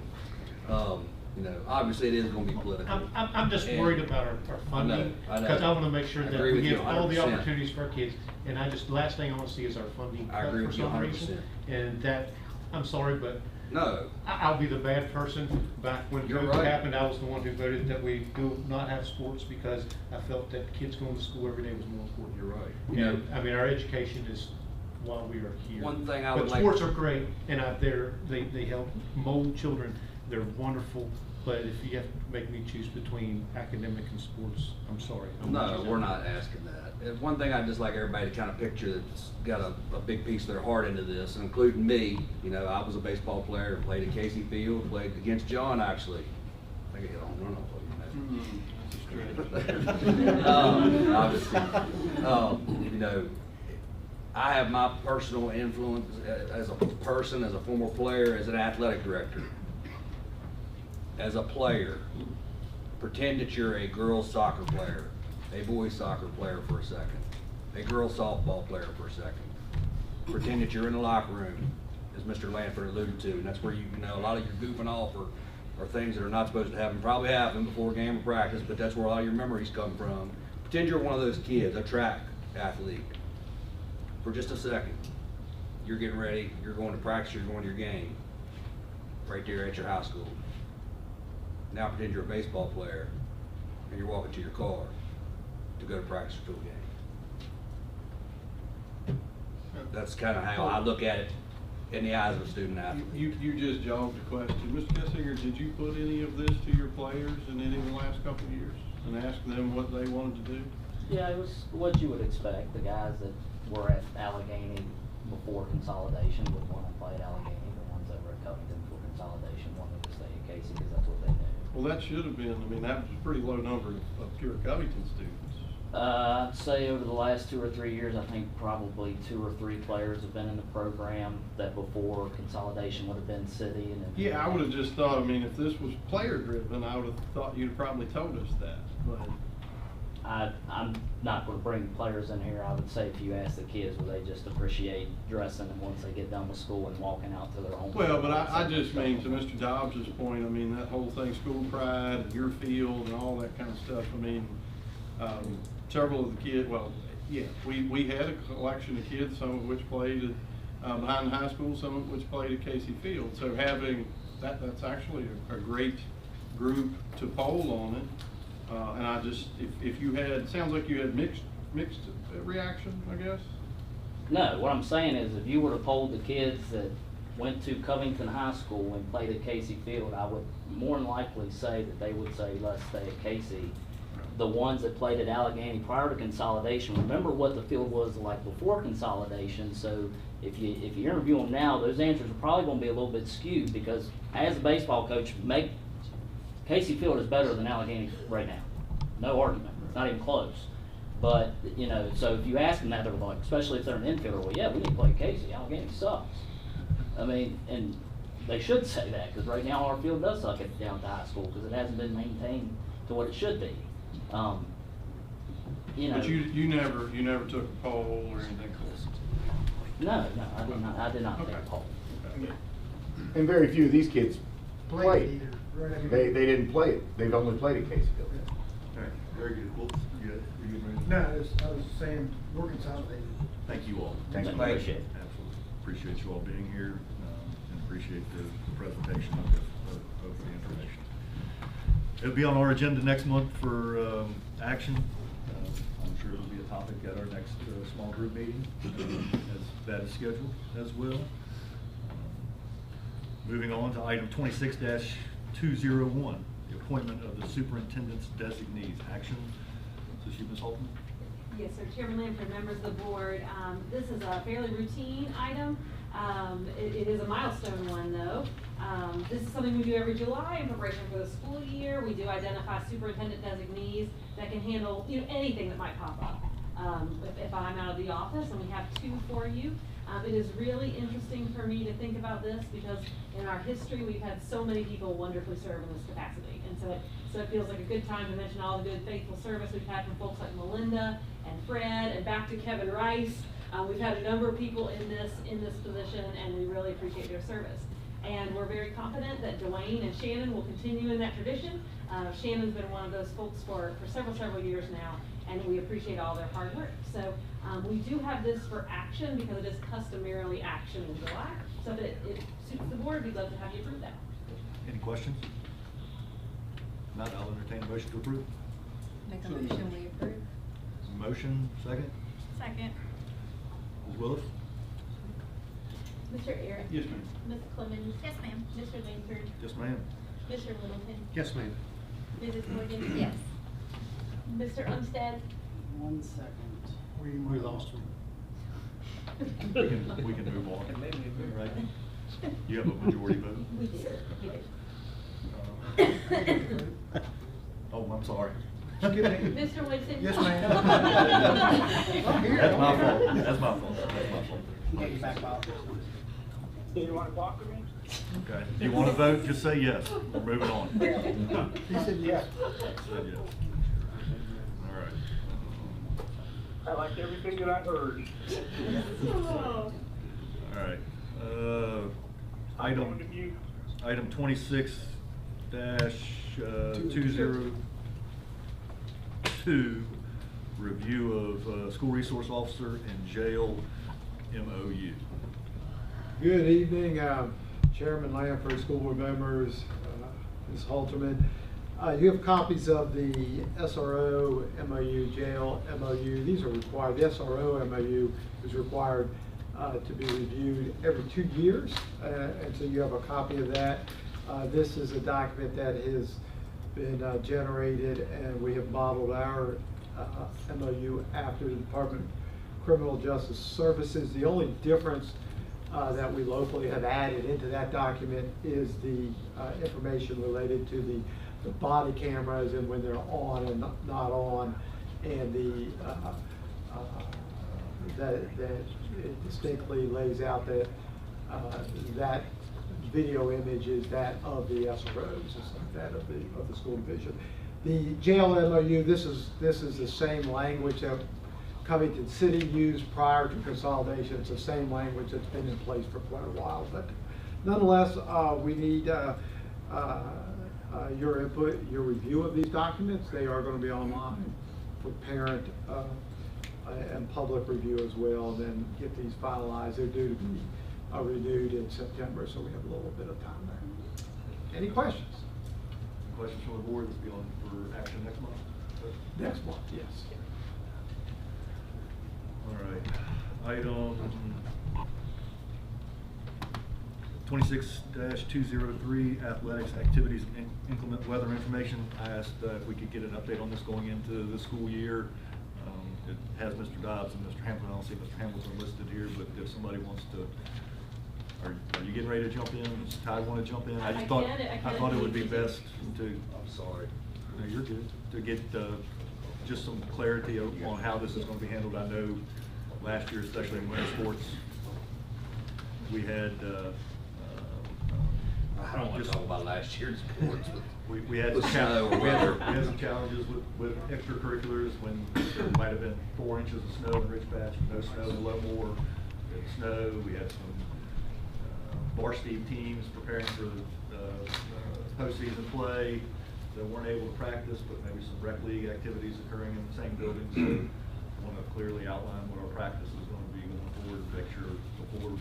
You know, obviously it is going to be political. I'm just worried about our funding, because I want to make sure that we give all the opportunities for our kids. And last thing I want to see is our funding cut for some reason. And that, I'm sorry, but no, I'll be the bad person. Back when COVID happened, I was the one who voted that we do not have sports because I felt that kids going to school every day was more important. You're right. And I mean, our education is while we are here. One thing I would like. But sports are great, and they help mold children. They're wonderful. But if you have to make me choose between academic and sports, I'm sorry. No, we're not asking that. And one thing I'd just like everybody to kind of picture that's got a big piece of their heart into this, including me. You know, I was a baseball player, played at Casey Field, played against John actually. I think I hit a home run obviously. You know, I have my personal influence as a person, as a former player, as an athletic director. As a player, pretend that you're a girls soccer player, a boys soccer player for a second, a girls softball player for a second. Pretend that you're in the locker room, as Mr. Lanford alluded to, and that's where you know a lot of your goofing off are things that are not supposed to happen, probably happen before a game of practice, but that's where a lot of your memories come from. Pretend you're one of those kids, a track athlete, for just a second. You're getting ready, you're going to practice, you're going to your game, right there at your high school. Now pretend you're a baseball player and you're walking to your car to go to practice or to a game. That's kind of how I look at it in the eyes of a student athlete. You just jogged the question. Mr. Kessinger, did you put any of this to your players in any of the last couple of years and ask them what they wanted to do? Yeah, it was what you would expect. The guys that were at Allegheny before consolidation would want to play at Allegheny. The ones that were at Covington before consolidation wanted to stay at Casey because that's what they knew. Well, that should have been, I mean, that was a pretty low number of pure Covington students. I'd say over the last 2 or 3 years, I think probably 2 or 3 players have been in the program that before consolidation would have been city. And yeah, I would have just thought, I mean, if this was player driven, I would have thought you'd have probably told us that. But I'm not going to bring players in here. I would say if you ask the kids, would they just appreciate dressing and once they get done with school and walking out to their home? Well, but I just mean to Mr. Dobbs' point, I mean, that whole thing, school pride and your field and all that kind of stuff. I mean, several of the kids, well, Yeah, we had a collection of kids, some of which played at, behind the high school, some of which played at Casey Field. So having, that's actually a great group to poll on it. And I just, if you had, sounds like you had mixed reaction, I guess? No, what I'm saying is if you were to poll the kids that went to Covington High School and played at Casey Field, I would more than likely say that they would say, let's stay at Casey. The ones that played at Allegheny prior to consolidation, remember what the field was like before consolidation, so if you interview them now, those answers are probably gonna be a little bit skewed, because as a baseball coach, Casey Field is better than Allegheny right now. No argument, it's not even close. But, you know, so if you ask them that, they're like, especially if they're an infielder, well, yeah, we need to play Casey, Allegheny sucks. I mean, and they should say that, because right now our field does suck down at the high school, because it hasn't been maintained to what it should be. You know. But you never took a poll or anything close? No, I did not take a poll. And very few of these kids played. either, right? They didn't play it. They've only played at Casey Field. All right, very good. Well, you good, Randy? No, I was saying, we're consolidated. Thank you all. Thank you. Appreciate it. Absolutely. Appreciate you all being here, and appreciate the presentation of the information. It'll be on our agenda next month for action. I'm sure it'll be a topic at our next small group meeting, as that is scheduled as well. Moving on to item 26-201, the appointment of the superintendent's designees. Action. Is this you, Ms. Holtman? Yes, sir. Chairman Lamford, members of the board. This is a fairly routine item. It is a milestone one, though. This is something we do every July in preparation for the school year. We do identify superintendent designees that can handle, you know, anything that might pop up. If I'm out of the office, and we have two for you. It is really interesting for me to think about this, because in our history, we've had so many people wonderfully serve in this capacity. And so it feels like a good time to mention all the good, faithful service we've had from folks like Melinda and Fred, and back to Kevin Rice. We've had a number of people in this position, and we really appreciate their service. And we're very confident that Dwayne and Shannon will continue in that tradition. Shannon's been one of those folks for several years now, and we appreciate all their hard work. So we do have this for action, because it is customarily action in July. So if it suits the board, we'd love to have you approve that. Any questions? If not, I'll entertain a motion to approve. Make a motion, we approve. Motion, second. Second. Ms. Willis? Mr. Ayers? Yes, ma'am. Ms. Clemens? Yes, ma'am. Mr. Langford? Yes, ma'am. Mr. Littleton? Yes, ma'am. Mrs. Morgan? Yes. Mr. Umstead? 1 second. We lost him. We can move on. Right? You have a majority vote? We did. Oh, I'm sorry. Mr. Woodson? Yes, ma'am. That's my fault. That's my fault. Get you back out. Do you want to talk to me? Okay. If you want to vote, just say yes. We're moving on. He said yes. Said yes. All right. I liked everything that I heard. All right. Item 26-202, review of school resource officer and jail MOU. Good evening, Chairman Lamford, school board members, Ms. Halterman. You have copies of the SRO MOU, jail MOU. These are required. The SRO MOU is required to be reviewed every 2 years, and so you have a copy of that. This is a document that has been generated, and we have modeled our MOU after the Department of Criminal Justice Services. The only difference that we locally have added into that document is the information related to the body cameras and when they're on and not on, and that it distinctly lays out that that video image is that of the SROs, it's not that of the school division. The jail MOU, this is the same language that Covington City used prior to consolidation. It's the same language that's been in place for quite a while, but nonetheless, we need your input, your review of these documents. They are going to be online for parent and public review as well, and then get these finalized. They're due to be renewed in September, so we have a little bit of time there. Any questions? Questions from the board? This will be on for action next month? Next month, yes. All right. Item 26-203, athletics, activities, and inclement weather information. I asked if we could get an update on this going into the school year. It has Mr. Dobbs and Mr. Hamilton. I don't see Mr. Hamilton listed here, but if somebody wants to, are you getting ready to jump in? Does Ty want to jump in? I thought it would be best to. I'm sorry. No, you're good. To get just some clarity on how this is going to be handled. I know last year, especially in winter sports, we had. I don't want to talk about last year's sports. We had some challenges with extracurriculars when there might have been 4 inches of snow in Rich Patch, no snow, a little more snow. We had some varsity teams preparing for postseason play that weren't able to practice, but maybe some rec league activities occurring in the same building. So I want to clearly outline what our practice is going to be going forward to make sure before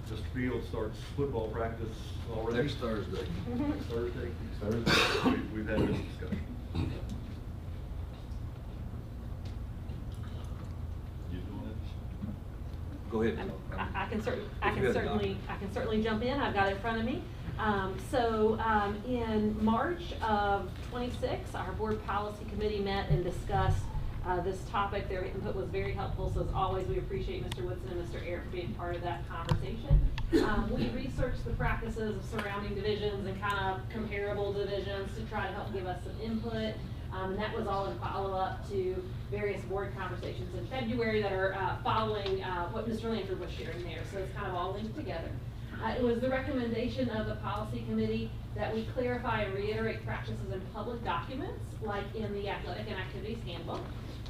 Mr. Field starts football practice already. Next Thursday. Next Thursday? We've had this discussion. You doing it? Go ahead. I can certainly jump in. I've got it in front of me. In March of '26, our board policy committee met and discussed this topic. Their input was very helpful, so as always, we appreciate Mr. Woodson and Mr. Eric being part of that conversation. We researched the practices of surrounding divisions and kind of comparable divisions to try to help give us some input. And that was all in follow-up to various board conversations in February that are following what Mr. Lanford was sharing there. So it's kind of all linked together. It was the recommendation of the policy committee that we clarify and reiterate practices in public documents, like in the athletic and activities handbook.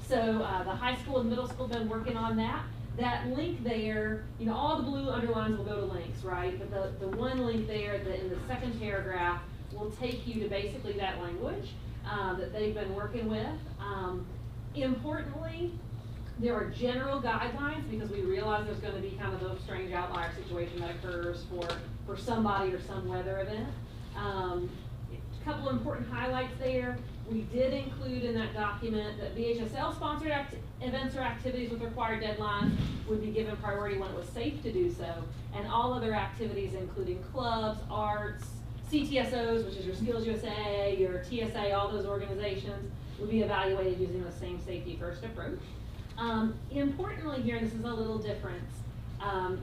So the high school and middle school have been working on that. That link there, you know, all the blue underlines will go to links, right? But the one link there that in the second paragraph will take you to basically that language that they've been working with. Importantly, there are general guidelines because we realize there's going to be kind of a strange outlier situation that occurs for somebody or some weather event. A couple important highlights there. We did include in that document that VHSL-sponsored events or activities with required deadlines would be given priority when it was safe to do so, and all other activities, including clubs, arts, CTSOs, which is your Skills USA, your TSA, all those organizations, would be evaluated using the same safety first approach. Importantly here, this is a little different,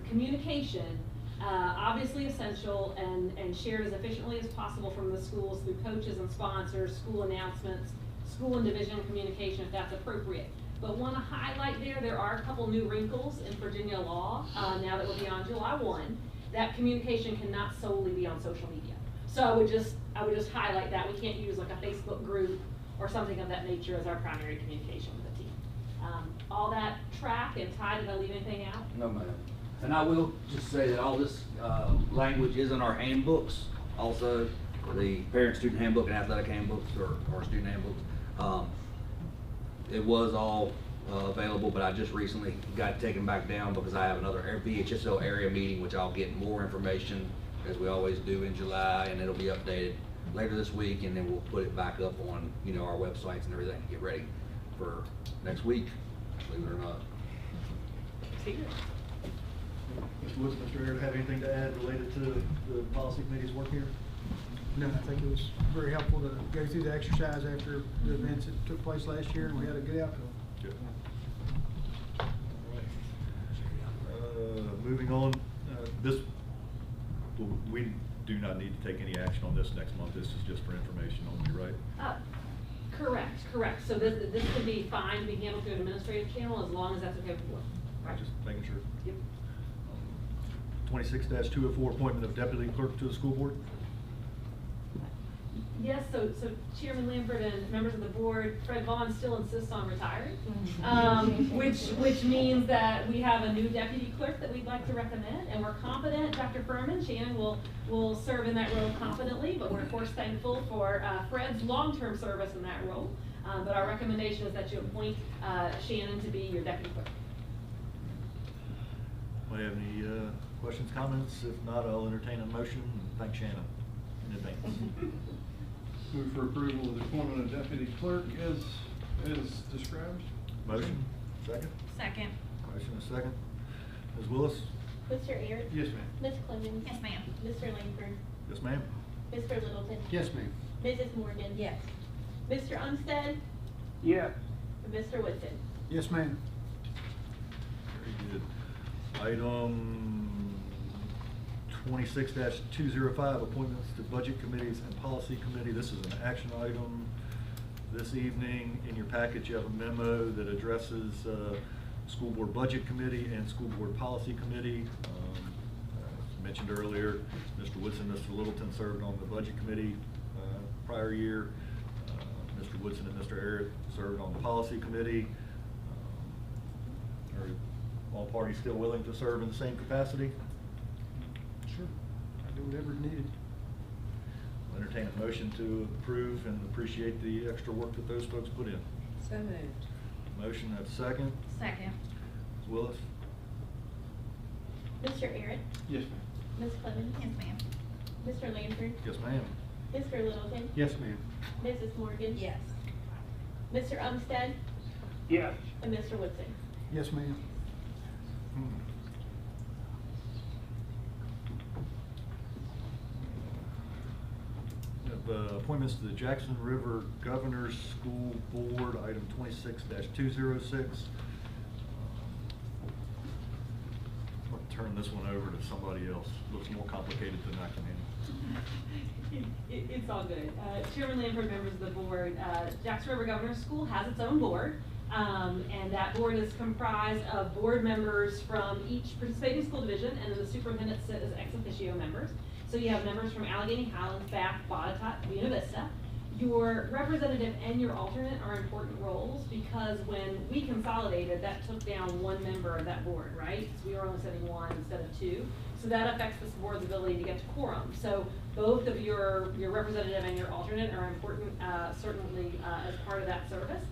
communication, obviously essential and shared as efficiently as possible from the schools through coaches and sponsors, school announcements, school and division communication if that's appropriate. But want to highlight there are a couple new wrinkles in Virginia law now that will be on July 1, that communication cannot solely be on social media. So I would just highlight that. We can't use like a Facebook group or something of that nature as our primary communication with the team. All that track and Ty, did I leave anything out? No, ma'am. And I will just say that all this language is in our handbooks. Also, the parent-student handbook and athletic handbooks or student handbooks. It was all available, but I just recently got taken back down because I have another VHSL area meeting, which I'll get more information as we always do in July, and it'll be updated later this week, and then we'll put it back up on our websites and everything to get ready for next week, believe it or not. Mr. Woods, Mr. Aird, have anything to add related to the policy committee's work here? No, I think it was very helpful to go through the exercise after the events that took place last year, and we had a good outcome. Good. All right. Moving on, we do not need to take any action on this next month. This is just for information only, right? Correct. So this could be fine to be handled through an administrative channel as long as that's okay with the board. Right. Just making sure. Yep. 26-204, appointment of deputy clerk to the school board. Yes, so Chairman Lanford and members of the board, Fred Vaughn still insists on retiring, which means that we have a new deputy clerk that we'd like to recommend, and we're confident Dr. Furman, Shannon, will serve in that role confidently, but we're of course thankful for Fred's long-term service in that role. But our recommendation is that you appoint Shannon to be your deputy clerk. Do you have any questions, comments? If not, I'll entertain a motion. Thank Shannon in advance. Move for approval of the appointment of deputy clerk as described. Motion, second? Second. Motion is second. Ms. Willis? Mr. Ayers? Yes, ma'am. Ms. Clemens? Yes, ma'am. Mr. Langford? Yes, ma'am. Mr. Littleton? Yes, ma'am. Mrs. Morgan? Yes. Mr. Umstead? Yes. And Mr. Woodson? Yes, ma'am. Very good. Item 26-205, appointments to budget committees and policy committee. This is an action item. This evening, in your package, you have a memo that addresses school board budget committee and school board policy committee. As mentioned earlier, Mr. Woodson and Mr. Littleton served on the budget committee prior year. Mr. Woodson and Mr. Arrett served on the policy committee. Are all parties still willing to serve in the same capacity? Sure. I'll do whatever's needed. I'll entertain a motion to approve and appreciate the extra work that those folks put in. So moved. Motion, that's second. Second. Ms. Willis? Mr. Ayers? Yes, ma'am. Ms. Clemens? Yes, ma'am. Mr. Langford? Yes, ma'am. Mr. Littleton? Yes, ma'am. Mrs. Morgan? Yes. Mr. Umstead? Yes. And Mr. Woodson? Yes, ma'am. We have appointments to the Jackson River Governor's School Board, item 26-206. I'll turn this one over to somebody else. Looks more complicated than I can handle. It's all good. Chairman Langford, members of the board, Jackson River Governor's School has its own board. And that board is comprised of board members from each participating school division, and then the superintendent sit as ex officio members. So you have members from Allegheny, Highlands, Bath, Botetourt, Buena Vista. Your representative and your alternate are important roles because when we consolidated, that took down one member of that board, right? Because we were only sending one instead of two. So that affects this board's ability to get to quorum. So both of your representative and your alternate are important, certainly as part of that service.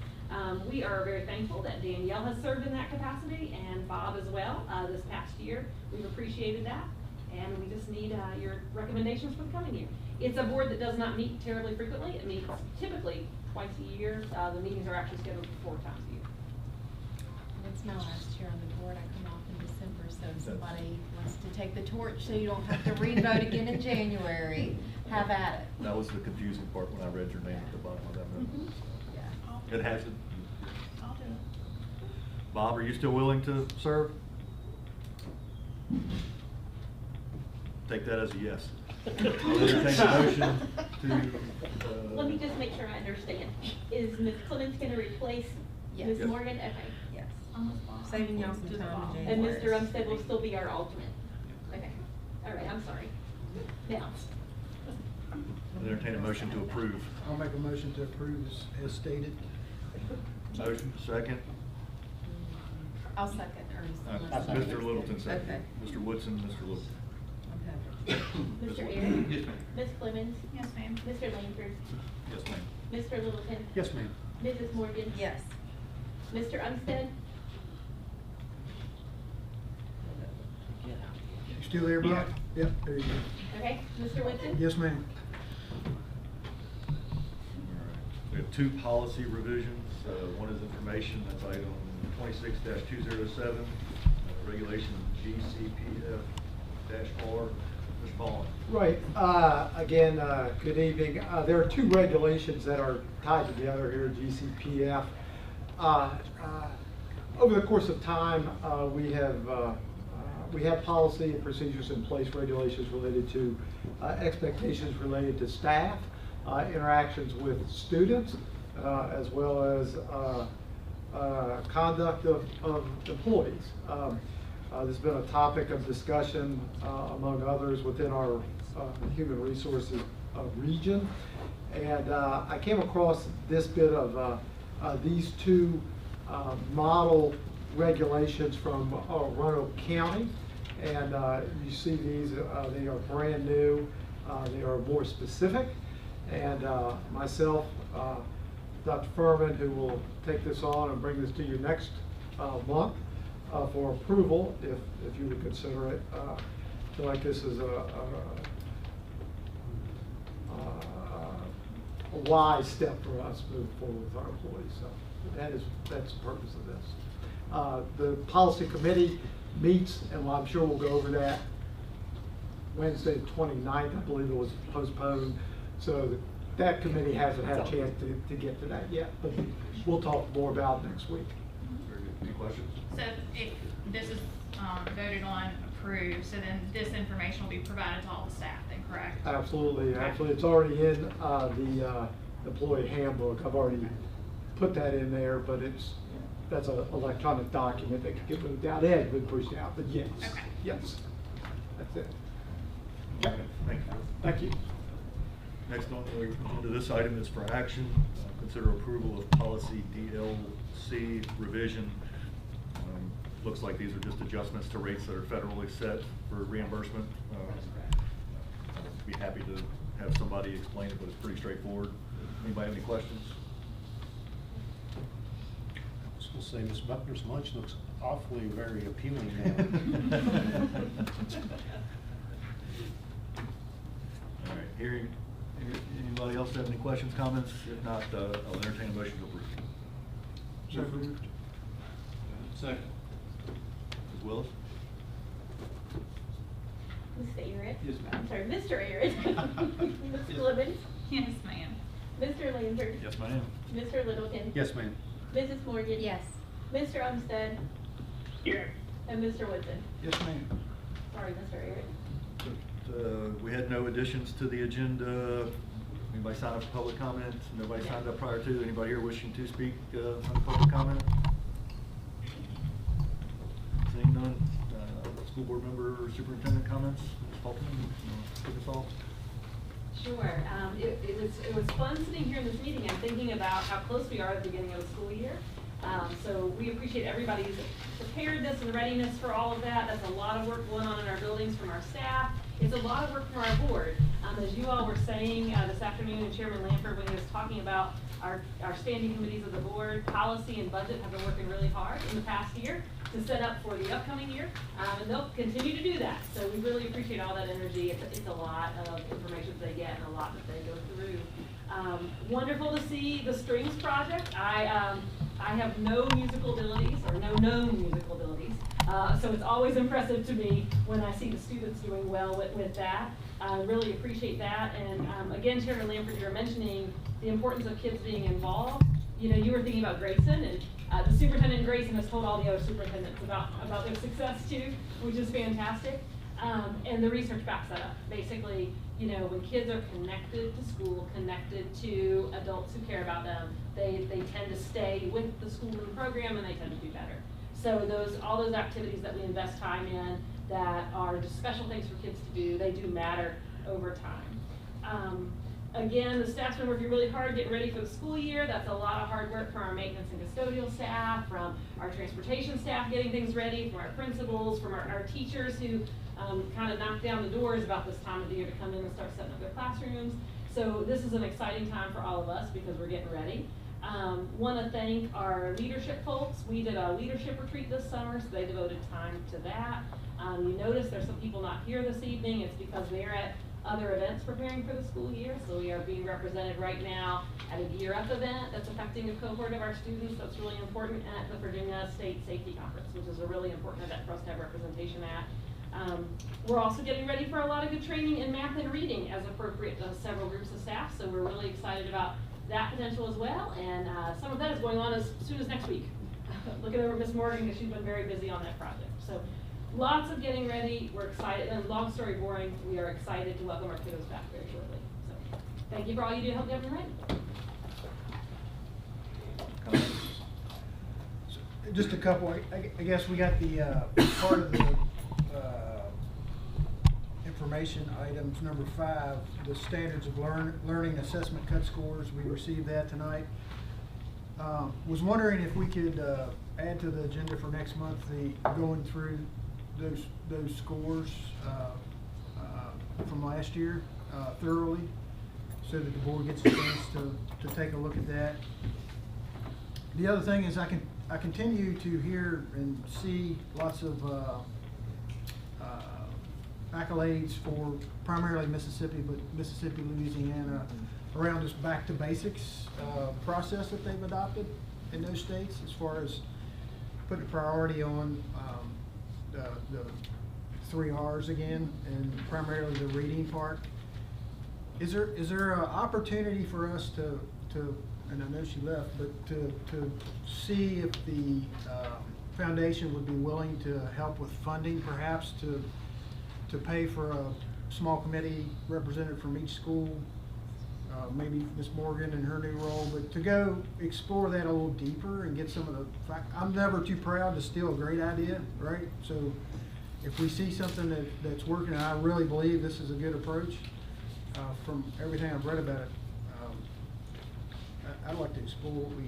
We are very thankful that Danielle has served in that capacity and Bob as well this past year. We've appreciated that. And we just need your recommendations for the coming year. It's a board that does not meet terribly frequently. It meets typically twice a year. The meetings are actually scheduled 4 times a year. It's my last year on the board. I come off in December, so if somebody wants to take the torch so you don't have to re-vote again in January, have at it. That was the confusing part when I read your name at the bottom of that memo. Yeah. It has to. I'll do it. Bob, are you still willing to serve? Take that as a yes. I'll entertain a motion to, Let me just make sure I understand. Is Ms. Clemens gonna replace Yes. Ms. Yes. Morgan? Okay. Yes. On the spot. Saving y'all some time in And January. Mr. Umstead will still be our alternate? Okay. All right, I'm sorry. Now. I'll entertain a motion to approve. I'll make a motion to approve as stated. Motion, second. I'll second, or Mr. Littleton, second. Okay. Mr. Woodson, Mr. Littleton. Okay. Mr. Woodson. Ayers? Yes, ma'am. Ms. Clemens? Yes, ma'am. Mr. Langford? Yes, ma'am. Mr. Littleton? Yes, ma'am. Mrs. Morgan? Yes. Mr. Umstead? You still there, Bob? Yep, there you go. Okay. Mr. Woodson? Yes, ma'am. We have 2 policy revisions. One is information, that's item 26-207, regulation GCPF-R. Ms. Vaughn. Right, again, good evening. There are 2 regulations that are tied together here, GCPF. Over the course of time, we have policy and procedures in place, regulations related to expectations related to staff, interactions with students, as well as conduct of employees. This has been a topic of discussion, among others, within our human resources region. And I came across this bit of these 2 model regulations from Roanoke County. And you see these, they are brand new, they are more specific. And myself Dr. Furman, who will take this on and bring this to you next month for approval, if you would consider it. I feel like this is a wise step for us moving forward with our employees. So that's the purpose of this. The policy committee meets, and I'm sure we'll go over that Wednesday the 29th, I believe it was postponed. So that committee hasn't had a chance to get to that yet, but we'll talk more about it next week. Very good. Any questions? So if this is voted on, approved, so then this information will be provided to all the staff then, correct? Absolutely. Okay. Actually, it's already in the employee handbook. I've already put that in there, but that's an electronic document that can get moved out. It has been pushed out, but yes. Okay. Yes. That's it. Okay, thank you. Thank you. Next on the agenda, this item is for action. Consider approval of policy DLC revision. Looks like these are just adjustments to rates that are federally set for reimbursement. I'd be happy to have somebody explain it, but it's pretty straightforward. Anybody have any questions? I was gonna say, Ms. Buckner's lunch looks awfully very appealing now. All right, anybody else have any questions, comments? If not, I'll entertain a motion to approve. So moved. Second. Ms. Willis? Mr. Ayers? Yes, ma'am. I'm sorry, Mr. Ayers. Ms. Clemens? Yes, ma'am. Mr. Lanford? Yes, ma'am. Mr. Littleton? Yes, ma'am. Mrs. Morgan? Yes. Mr. Umstead? Yes. And Mr. Woodson? Yes, ma'am. Sorry, Mr. Ayers. We had no additions to the agenda. Anybody sign up for public comment? Nobody signed up prior to? Anybody here wishing to speak on public comment? Seeing none, school board member or superintendent comments? Ms. Fulton, kick us off? Sure. It was fun sitting here in this meeting and thinking about how close we are at the beginning of the school year. So we appreciate everybody's preparedness and readiness for all of that. That's a lot of work going on in our buildings from our staff. It's a lot of work from our board. As you all were saying this afternoon, and Chairman Lanford, when he was talking about our standing committees of the board, policy and budget have been working really hard in the past year to set up for the upcoming year, and they'll continue to do that. So we really appreciate all that energy. It's a lot of information that they get and a lot that they go through. Wonderful to see the strings project. I have no musical abilities, or no known musical abilities, so it's always impressive to me when I see the students doing well with that. I really appreciate that. And again, Chairman Lanford, you were mentioning the importance of kids being involved. You know, you were thinking about Grayson, and the superintendent Grayson has told all the other superintendents about their success too, which is fantastic. And the research backs that up. Basically, you know, when kids are connected to school, connected to adults who care about them, they tend to stay with the school and the program, and they tend to do better. So all those activities that we invest time in that are just special things for kids to do, they do matter over time. Again, the staff's been working really hard getting ready for the school year. That's a lot of hard work from our maintenance and custodial staff, from our transportation staff getting things ready, from our principals, from our teachers who kind of knock down the doors about this time of the year to come in and start setting up their classrooms. So this is an exciting time for all of us because we're getting ready. Want to thank our leadership folks. We did a leadership retreat this summer, so they devoted time to that. You notice there's some people not here this evening. It's because they're at other events preparing for the school year. So we are being represented right now at a Gear Up event that's affecting a cohort of our students. That's really important, at the Virginia State Safety Conference, which is a really important event for us to have representation at. We're also getting ready for a lot of good training in math and reading as appropriate to several groups of staff. So we're really excited about that potential as well. And some of that is going on as soon as next week. Looking over Ms. Morgan because she's been very busy on that project. So lots of getting ready. We're excited, and long story boring, we are excited to welcome our kiddos back very shortly. So thank you for all you do to help get them ready. Just a couple, I guess we got the part of the information items, number 5, the standards of learning assessment cut scores. We received that tonight. Was wondering if we could add to the agenda for next month going through those scores from last year thoroughly, so that the board gets a chance to take a look at that. The other thing is I continue to hear and see lots of accolades for primarily Mississippi, but Mississippi, Louisiana, around this back to basics process that they've adopted in those states, as far as putting a priority on the 3 R's again, and primarily the reading part. Is there an opportunity for us to, and I know she left, but to see if the foundation would be willing to help with funding, perhaps to pay for a small committee representative from each school, maybe Ms. Morgan in her new role, but to go explore that a little deeper and get some of the fact. I'm never too proud to steal a great idea, right? So if we see something that's working, and I really believe this is a good approach, from everything I've read about it, I'd like to explore what we